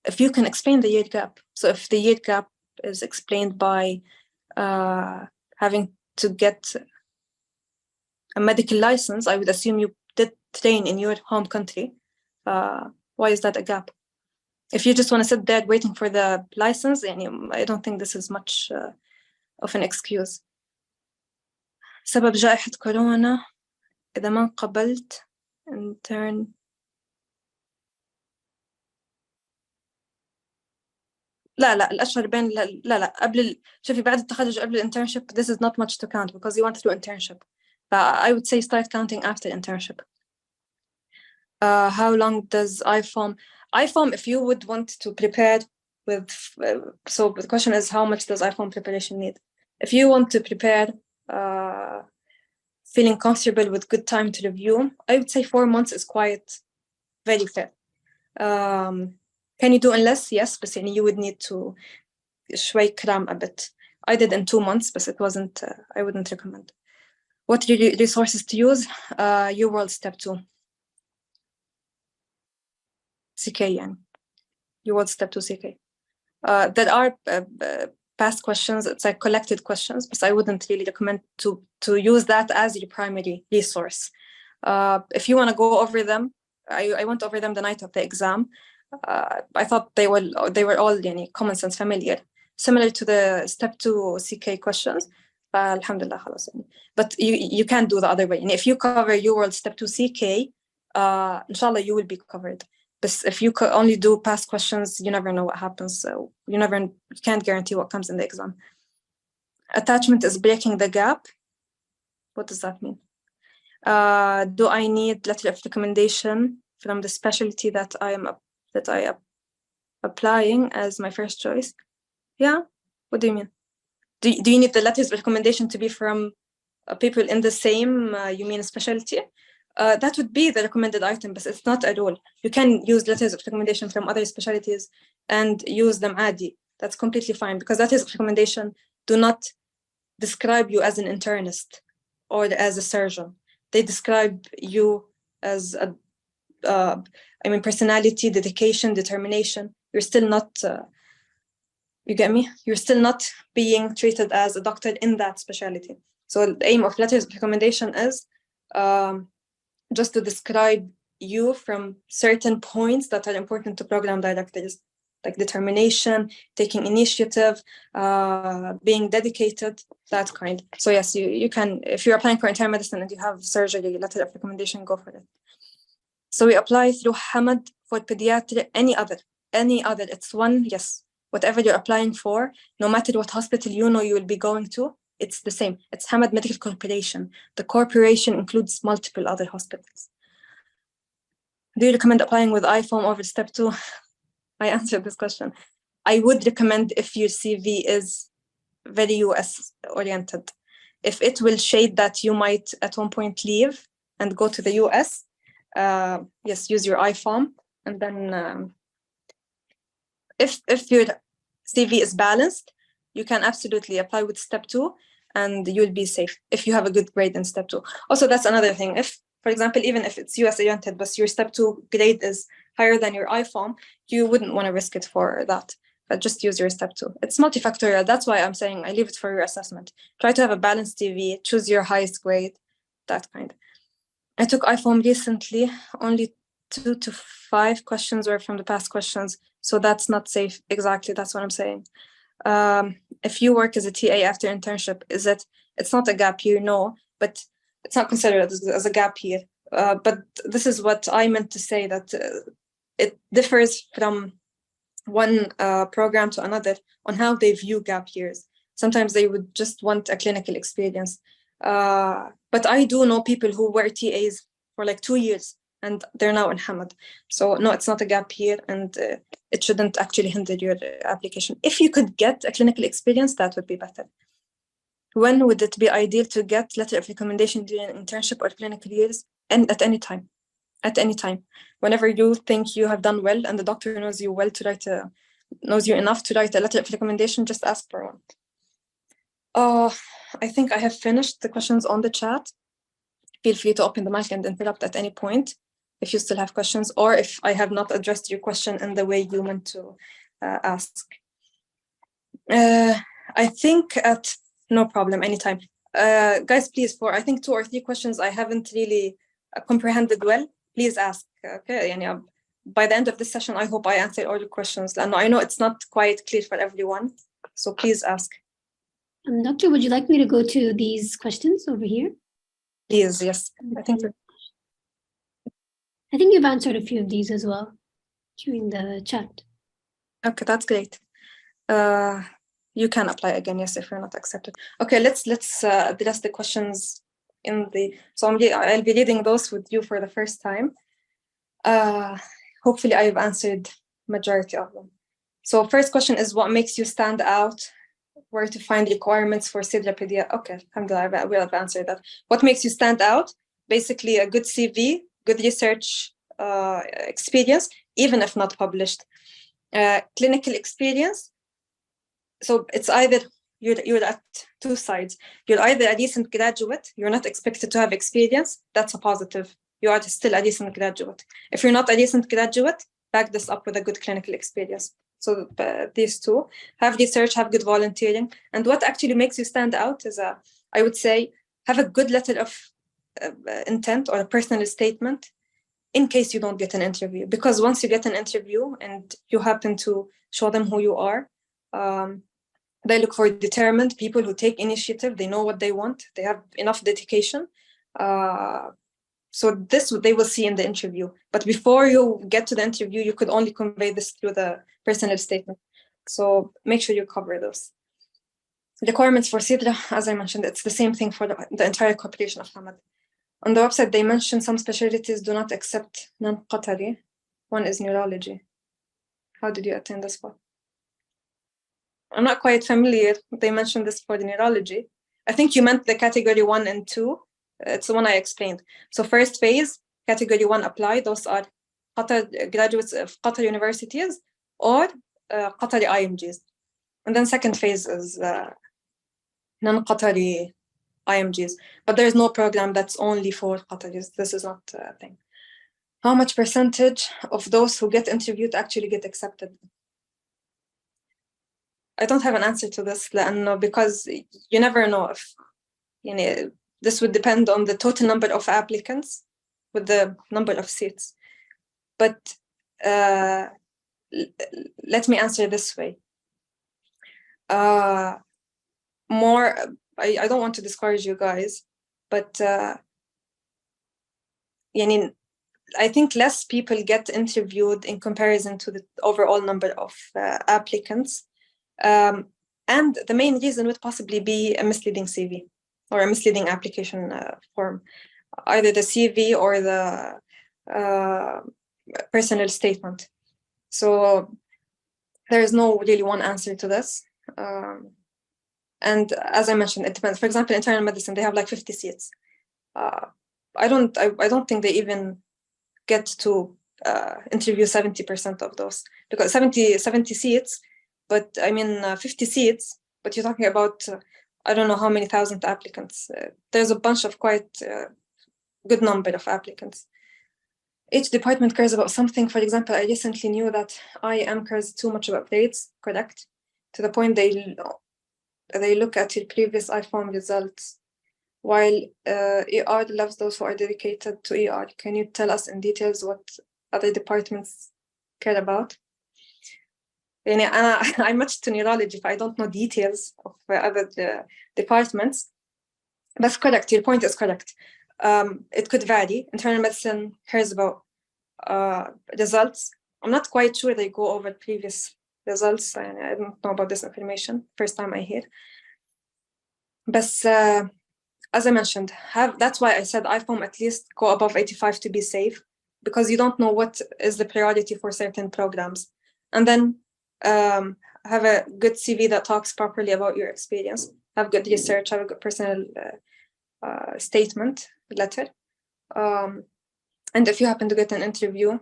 If you can explain the year gap. So if the year gap is explained by having to get a medical license, I would assume you did train in your home country. Why is that a gap? If you just want to sit there waiting for the license, I don't think this is much of an excuse. سبب جائحة كورونا إذا ما قبلت intern لا الأشهر بين لا قبل شوفي بعد التخرج قبل الانترنشيب this is not much to count because you want to do internship. I would say start counting after internship. How long does IFOM if you would want to prepare with so the question is how much does IFOM preparation need? If you want to prepare feeling comfortable with good time to review, I would say 4 months is quite very fair. Can you do in less? Yes, but you would need to شوي cram a bit. I did in 2 months, but it wasn't, I wouldn't recommend. What resources to use? UWorld Step 2. CK يعني. UWorld Step 2 CK. There are past questions, it's like collected questions, but I wouldn't really recommend to use that as your primary resource. If you want to go over them, I went over them the night of the exam. I thought they were all common sense familiar, similar to the step 2 CK questions. Alhamdulillah, خلاص. But you can't do the other way. And if you cover your world step 2 CK, inshallah you will be covered. But if you only do past questions, you never know what happens. So you can't guarantee what comes in the exam. Attachment is breaking the gap. What does that mean? Do I need letter of recommendation from the specialty that I am applying as my first choice? Yeah. What do you mean? Do you need the letters of recommendation to be from people in the same, you mean specialty? That would be the recommended item, but it's not a rule. You can use letters of recommendation from other specialties and use them adi. That's completely fine because letters of recommendation do not describe you as an internist or as a surgeon. They describe you as personality, dedication, determination. You're still not, you get me? You're still not being treated as a doctor in that specialty. So the aim of letters of recommendation is just to describe you from certain points that are important to program directors, like determination, taking initiative, being dedicated, that kind. So yes, you can, if you're applying for internal medicine and you have surgery, letter of recommendation, go for it. So we apply through Hamad for pediatric, any other, it's one, yes. Whatever you're applying for, no matter what hospital you know you will be going to, it's the same. It's Hamad Medical Corporation. The corporation includes multiple other hospitals. Do you recommend applying with IFOM over step 2? I answered this question. I would recommend if your CV is very US oriented. If it will shade that you might at one point leave and go to the US, yes, use your iForm. And then if your CV is balanced, you can absolutely apply with step 2 and you'll be safe if you have a good grade in step 2. Also, that's another thing. If, for example, even if it's US oriented, but your step 2 grade is higher than your iForm, you wouldn't want to risk it for that. But just use your step 2. It's multifactorial. That's why I'm saying I leave it for your assessment. Try to have a balanced CV, choose your highest grade, that kind. I took iForm recently. Only 2 to 5 questions were from the past questions. So that's not safe. Exactly, that's what I'm saying. If you work as a TA after internship, it's not a gap year, no, but it's not considered as a gap year. But this is what I meant to say, that it differs from one program to another on how they view gap years. Sometimes they would just want a clinical experience. But I do know people who were TAs for like 2 years and they're now in Hamad. So no, it's not a gap year, and it shouldn't actually hinder your application. If you could get a clinical experience, that would be better. When would it be ideal to get letter of recommendation during an internship or clinical years? And at any time. At any time. Whenever you think you have done well and the doctor knows you well to write knows you enough to write a letter of recommendation, just ask for one. I think I have finished the questions on the chat. Feel free to open the mic and interrupt at any point if you still have questions, or if I have not addressed your question in the way you meant to ask. I think no problem, anytime. Guys, please, for I think 2 or 3 questions I haven't really comprehended well, please ask. Okay, by the end of this session, I hope I answered all your questions. And I know it's not quite clear for everyone, so please ask. Doctor, would you like me to go to these questions over here? Please, yes. I think you've answered a few of these as well during the chat. Okay, that's great. You can apply again, yes, if you're not accepted. Okay, let's address the questions so I'll be reading those with you for the first time. Hopefully I've answered majority of them. So first question is, what makes you stand out? Where to find requirements for Sidra. Okay, alhamdulillah, we have answered that. What makes you stand out? Basically a good CV, good research experience, even if not published. Clinical experience. So it's either you're at 2 sides. You're either a recent graduate, you're not expected to have experience, that's a positive. You are still a recent graduate. If you're not a recent graduate, back this up with a good clinical experience. So these 2, have research, have good volunteering. And what actually makes you stand out is, I would say, have a good letter of intent or a personal statement in case you don't get an interview. Because once you get an interview and you happen to show them who you are, they look for determined people who take initiative. They know what they want. They have enough dedication. So this they will see in the interview. But before you get to the interview, you could only convey this through the personal statement. So make sure you cover those. Requirements for Sidra, as I mentioned, it's the same thing for the entire corporation of Hamad. On the website, they mentioned some specialties do not accept non-Qatari. One is neurology. How did you attend this one? I'm not quite familiar. They mentioned this for the neurology. I think you meant the category 1 and 2. It's the one I explained. So first phase, category 1 apply. Those are Qatar graduates of Qatar universities or Qatari IMGs. And then second phase is non-Qatari IMGs. But there's no program that's only for Qataris. This is not a thing. How much percentage of those who get interviewed actually get accepted? I don't have an answer to this, because you never know if, this would depend on the total number of applicants with the number of seats. But let me answer this way. I don't want to discourage you guys, but I think less people get interviewed in comparison to the overall number of applicants. And the main reason would possibly be a misleading CV or a misleading application form, either the CV or the personal statement. So there is no really one answer to this. And as I mentioned, it depends. For example, internal medicine, they have like 50 seats. I don't think they even get to interview 70% of those, because 70 seats, but I mean 50 seats, but you're talking about I don't know how many thousand applicants. There's a bunch of quite good number of applicants. Each department cares about something. For example, I recently knew that IM cares too much about grades, correct? To the point they look at your previous iPhone results, while ER loves those who are dedicated to ER. Can you tell us in details what other departments care about? I'm much to neurology if I don't know details of other departments. That's correct. Your point is correct. It could vary. Internal medicine cares about results. I'm not quite sure they go over previous results. I don't know about this information. First time I hear. But as I mentioned, that's why I said iPhone at least go above 85 to be safe, because you don't know what is the priority for certain programs. And then have a good CV that talks properly about your experience, have good research, have a good personal statement, letter. And if you happen to get an interview,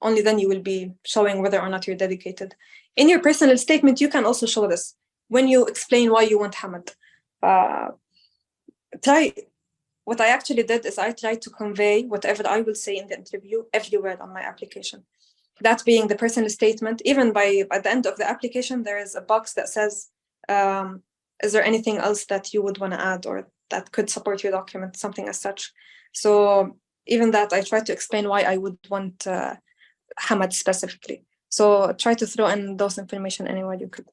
only then you will be showing whether or not you're dedicated. In your personal statement, you can also show this when you explain why you want Hamad. What I actually did is I tried to convey whatever I will say in the interview everywhere on my application. That being the personal statement. Even at the end of the application, there is a box that says, is there anything else that you would want to add or that could support your document, something as such. So even that, I tried to explain why I would want Hamad specifically. So try to throw in those information anywhere you could.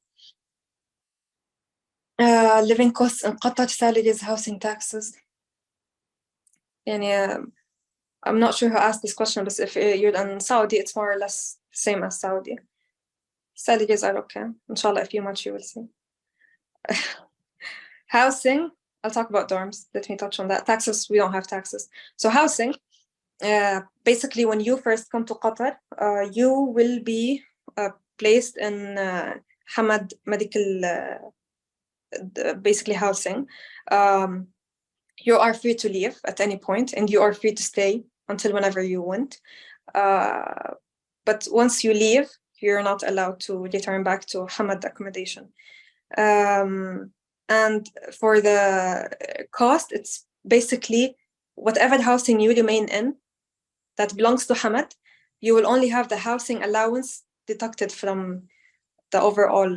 Living costs in Qatar, salaries, housing, taxes. I'm not sure who asked this question, but if you're in Saudi, it's more or less the same as Saudi. Salaries are okay. Inshallah, a few months you will see. Housing, I'll talk about dorms. Let me touch on that. Taxes, we don't have taxes. So housing, basically when you first come to Qatar, you will be placed in Hamad medical, basically housing. You are free to leave at any point, and you are free to stay until whenever you want. But once you leave, you're not allowed to return back to Hamad accommodation. And for the cost, it's basically whatever housing you remain in that belongs to Hamad, you will only have the housing allowance deducted from the overall,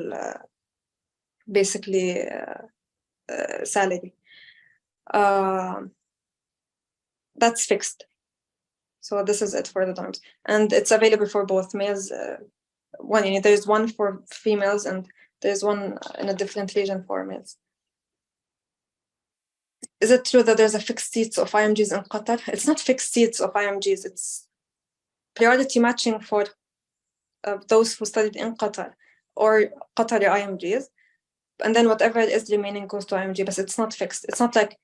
basically, salary. That's fixed. So this is it for the dorms, and it's available for both males. There's one for females, and there's one in a different region for males. Is it true that there's a fixed seats of IMGs in Qatar? It's not fixed seats of IMGs. It's priority matching for those who studied in Qatar or Qatari IMGs, and then whatever is remaining goes to IMG. But it's not fixed. It's not like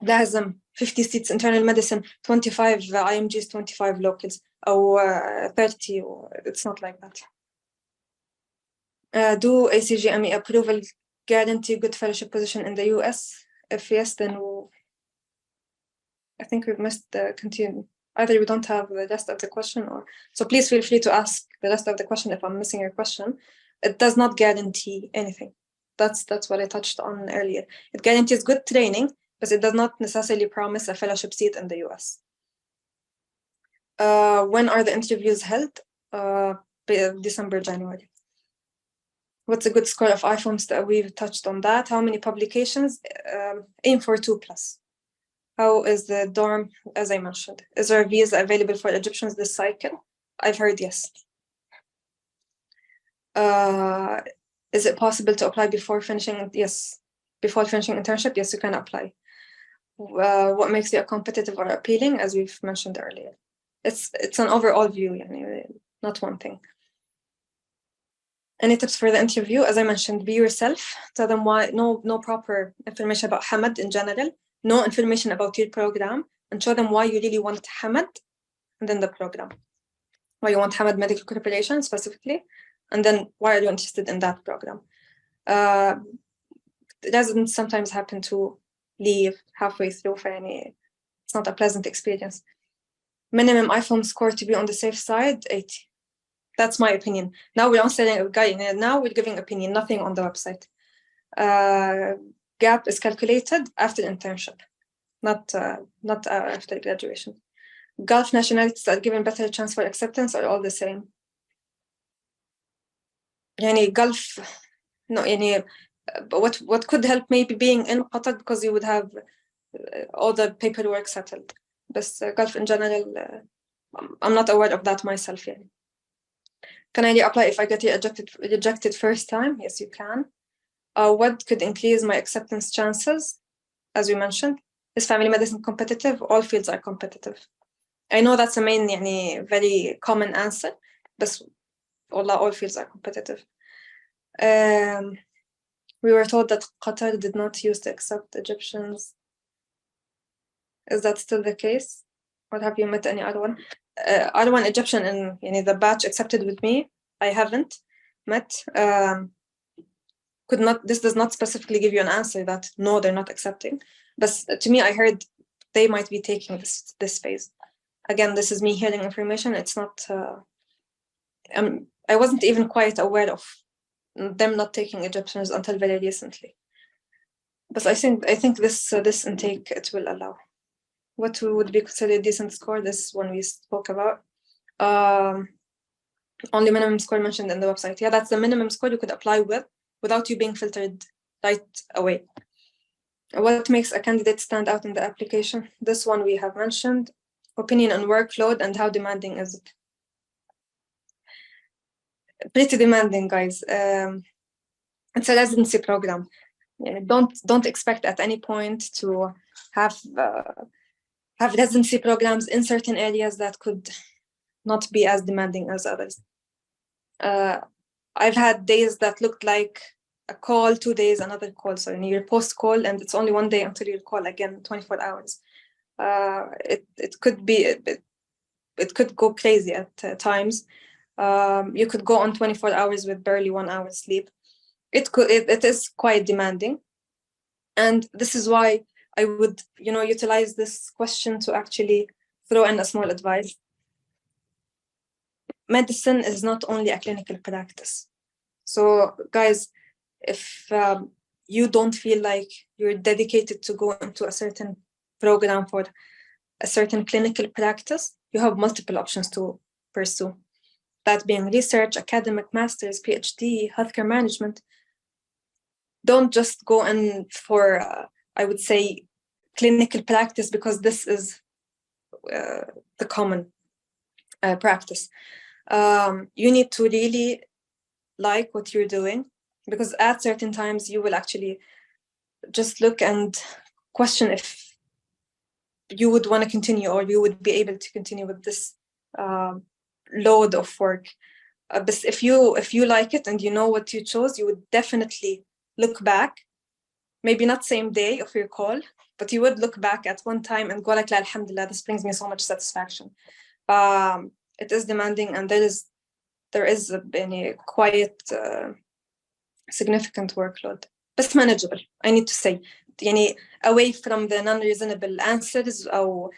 لازم 50 seats internal medicine, 25 IMGs, 25 locals, or 30. It's not like that. Do ACGME approval guarantee good fellowship position in the US? If yes, then I think we've missed the continue. Either we don't have the rest of the question, or so please feel free to ask the rest of the question if I'm missing your question. It does not guarantee anything. That's what I touched on earlier. It guarantees good training, but it does not necessarily promise a fellowship seat in the US. When are the interviews held? December, January. What's a good score of iPhones? We've touched on that. How many publications? Aim for 2+. How is the dorm? As I mentioned, is there a visa available for Egyptians this cycle? I've heard yes. Is it possible to apply before finishing? Yes. Before finishing internship, yes, you can apply. What makes you competitive or appealing? As we've mentioned earlier, it's an overall view, not one thing. Any tips for the interview? As I mentioned, be yourself. Tell them why. No proper information about Hamad in general. No information about your program, and show them why you really want Hamad, and then the program. Why you want Hamad Medical Corporation specifically, and then why are you interested in that program? Residents sometimes happen to leave halfway through, it's not a pleasant experience. Minimum IFOM score to be on the safe side, 80. That's my opinion. Now we're not saying a guy. Now we're giving opinion, nothing on the website. Gap is calculated after internship, not after graduation. Gulf nationalities are given better chance for acceptance or all the same. Gulf, no, what could help maybe being in Qatar because you would have all the paperwork settled. But Gulf in general, I'm not aware of that myself. Can I reapply if I get rejected first time? Yes, you can. What could increase my acceptance chances? As we mentioned, is family medicine competitive? All fields are competitive. I know that's a main, very common answer, but all fields are competitive. We were told that Qatar did not use to accept Egyptians. Is that still the case? Or have you met any R1? R1 Egyptian in the batch accepted with me, I haven't met. This does not specifically give you an answer that no, they're not accepting. But to me, I heard they might be taking this phase. Again, this is me hearing information. It's not. I wasn't even quite aware of them not taking Egyptians until very recently. But I think this intake it will allow. What would be considered a decent score? This one we spoke about. Only minimum score mentioned in the website. Yeah, that's the minimum score you could apply without you being filtered right away. What makes a candidate stand out in the application? This one we have mentioned. Opinion on workload and how demanding is it? Pretty demanding, guys. It's a residency program. Don't expect at any point to have residency programs in certain areas that could not be as demanding as others. I've had days that looked like a call, 2 days, another call. So you're post-call and it's only 1 day until you call again, 24 hours. It could go crazy at times. You could go on 24 hours with barely 1 hour sleep. It is quite demanding. And this is why I would, utilize this question to actually throw in a small advice. Medicine is not only a clinical practice. So guys, if you don't feel like you're dedicated to go into a certain program for a certain clinical practice, you have multiple options to pursue. That being research, academic, master's, PhD, healthcare management. Don't just go in for, I would say, clinical practice because this is the common practice. You need to really like what you're doing, because at certain times you will actually just look and question if you would want to continue or you would be able to continue with this load of work. But if you like it and you know what you chose, you would definitely look back, maybe not same day of your call, but you would look back at one time and go like, alhamdulillah, this brings me so much satisfaction. It is demanding, and there is a quite significant workload, but manageable. I need to say, away from the non-reasonable answers or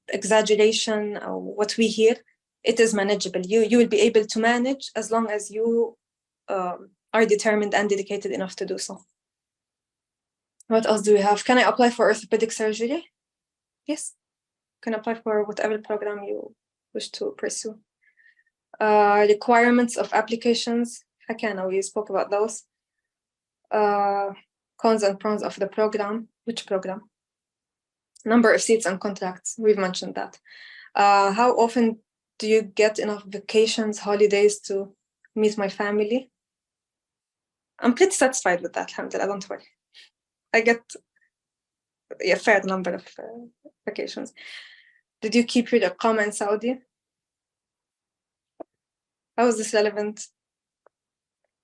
exaggeration or what we hear, it is manageable. You will be able to manage as long as you are determined and dedicated enough to do so. What else do we have? Can I apply for orthopedic surgery? Yes, you can apply for whatever program you wish to pursue. Requirements of applications. We spoke about those. Cons and pros of the program. Which program? Number of seats and contracts. We've mentioned that. How often do you get enough vacations, holidays to meet my family? I'm pretty satisfied with that, alhamdulillah, don't worry. I get a fair number of vacations. Did you keep your Iqama in Saudi? How is this relevant?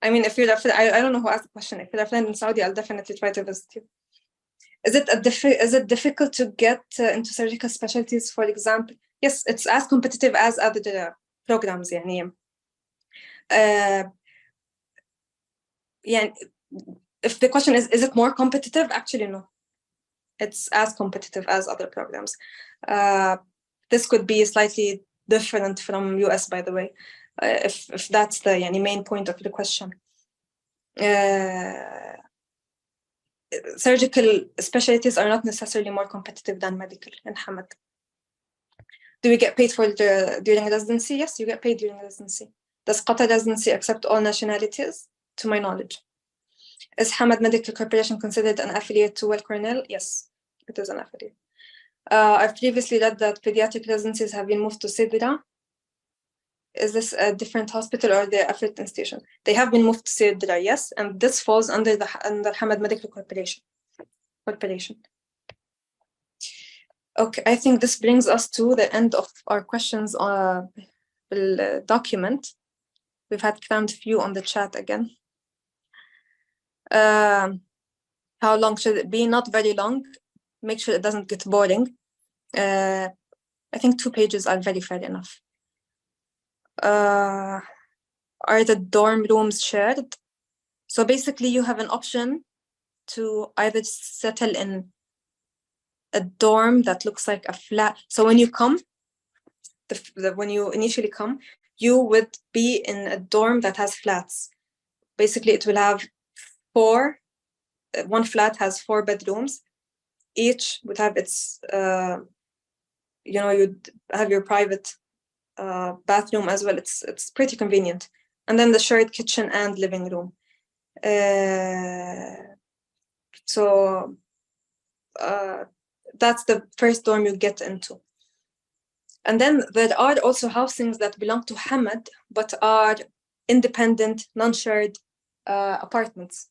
I mean, if you're a friend, I don't know who asked the question. If you're a friend in Saudi, I'll definitely try to visit you. Is it difficult to get into surgical specialties, for example? Yes, it's as competitive as other programs. yeah, if the question is it more competitive? Actually, no. It's as competitive as other programs. This could be slightly different from US, by the way, if that's the main point of the question. Surgical specialties are not necessarily more competitive than medical in Hamad. Do we get paid during residency? Yes, you get paid during residency. Does Qatar residency accept all nationalities? To my knowledge. Is Hamad Medical Corporation considered an affiliate to Well Cornell? Yes, it is an affiliate. I've previously read that pediatric residencies have been moved to Sidra. Is this a different hospital or the affiliate institution? They have been moved to Sidra, yes, and this falls under Hamad Medical Corporation. Okay, I think this brings us to the end of our questions on the document. We've had found a few on the chat again. How long should it be? Not very long. Make sure it doesn't get boring. I think 2 pages are very fair enough. Are the dorm rooms shared? So basically you have an option to either settle in a dorm that looks like a flat. So when you come, when you initially come, you would be in a dorm that has flats. Basically it will have 4, one flat has 4 bedrooms. Each would have its, you'd have your private bathroom as well. It's pretty convenient. And then the shared kitchen and living room. So that's the first dorm you get into. And then there are also housings that belong to Hamad, but are independent, non-shared apartments.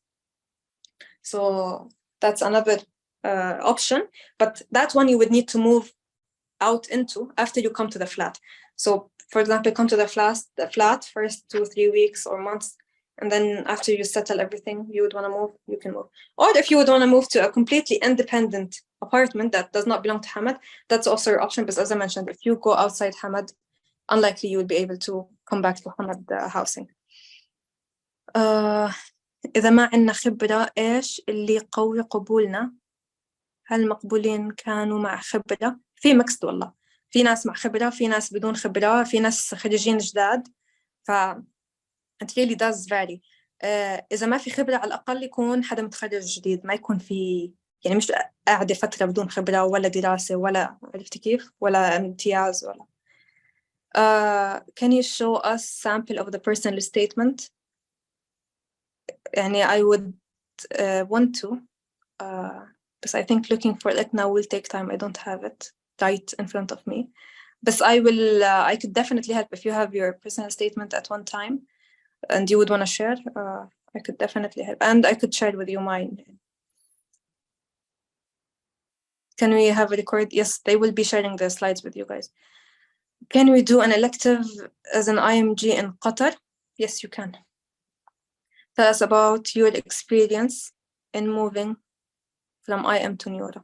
So that's another option, but that one you would need to move out into after you come to the flat. So for example, come to the flat first 2-3 weeks or months, and then after you settle everything, you would want to move, you can move. Or if you would want to move to a completely independent apartment that does not belong to Hamad, that's also your option. But as I mentioned, if you go outside Hamad, unlikely you would be able to come back to Hamad housing. إذا ما عندنا خبرة إيش اللي قوي قبولنا؟ هل مقبولين كانوا مع خبرة؟ في مكس والله، في ناس مع خبرة، في ناس بدون خبرة، في ناس خريجين جداد. it really does vary. إذا ما في خبرة على الأقل يكون حدا متخرج جديد، ما يكون في مش قاعدة فترة بدون خبرة ولا دراسة ولا عرفتي كيف ولا امتياز ولا. Can you show us sample of the personal statement? I would want to, but I think looking for it now will take time. I don't have it right in front of me, but I could definitely help if you have your personal statement at one time and you would want to share. I could definitely help, and I could share with you mine. Can we have a record? Yes, they will be sharing the slides with you guys. Can we do an elective as an IMG in Qatar? Yes, you can. Tell us about your experience in moving from IM to Neuro.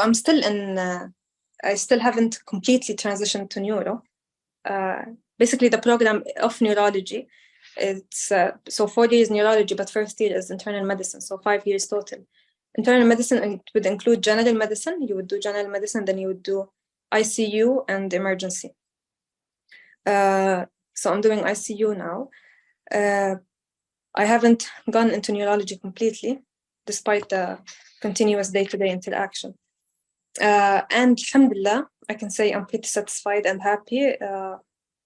I'm still in, I still haven't completely transitioned to Neuro. Basically the program of Neurology, it's so 4 years Neurology, but first year is internal medicine, so 5 years total. Internal medicine would include general medicine. You would do general medicine, then you would do ICU and emergency. So I'm doing ICU now. I haven't gone into neurology completely, despite the continuous day-to-day interaction. And alhamdulillah, I can say I'm pretty satisfied and happy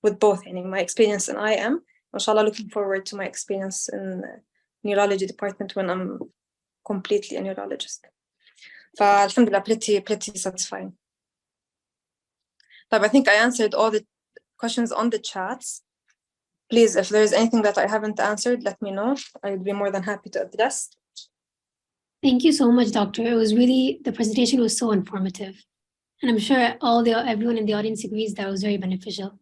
with both. My experience in IM, inshallah, looking forward to my experience in neurology department when I'm completely a neurologist. Alhamdulillah, pretty satisfying. But I think I answered all the questions on the chats. Please, if there's anything that I haven't answered, let me know. I'd be more than happy to address. Thank you so much, Doctor. It was really, the presentation was so informative. And I'm sure everyone in the audience agrees that it was very beneficial.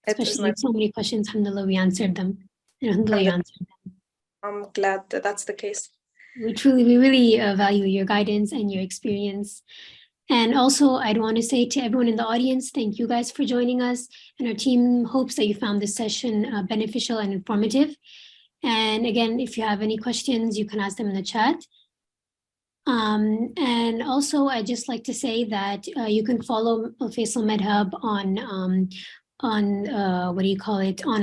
Especially so many questions, alhamdulillah, we answered them. And alhamdulillah, you answered them. I'm glad that that's the case. We really value your guidance and your experience. And also, I'd want to say to everyone in the audience, thank you guys for joining us. And our team hopes that you found this session beneficial and informative. And again, if you have any questions, you can ask them in the chat. And also, I'd just like to say that you can follow Alfaisal MedHub on on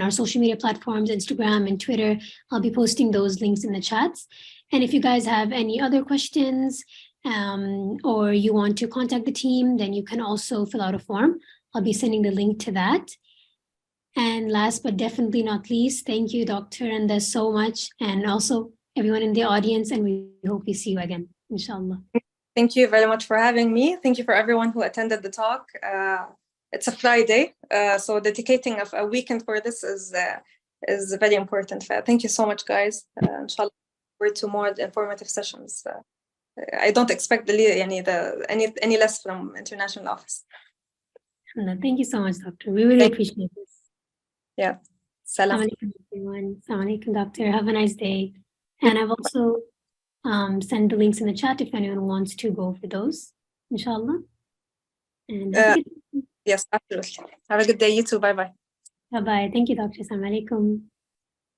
our social media platforms, Instagram and Twitter. I'll be posting those links in the chats. And if you guys have any other questions, or you want to contact the team, then you can also fill out a form. I'll be sending the link to that. And last but definitely not least, thank you, Dr. Randa, so much. And also everyone in the audience, and we hope we see you again, inshallah. Thank you very much for having me. Thank you for everyone who attended the talk. It's a Friday, so dedicating a weekend for this is very important. Thank you so much, guys. Inshallah, we're to more informative sessions. I don't expect any less from international office. Thank you so much, Doctor. We really appreciate this. Yeah. Salam. Assalamu alaikum, everyone. Assalamu alaikum, Doctor. Have a nice day. And I've also sent the links in the chat if anyone wants to go for those, inshallah. And yes, absolutely. Have a good day, you too. Bye-bye. Bye-bye. Thank you, Doctor. Assalamu alaikum.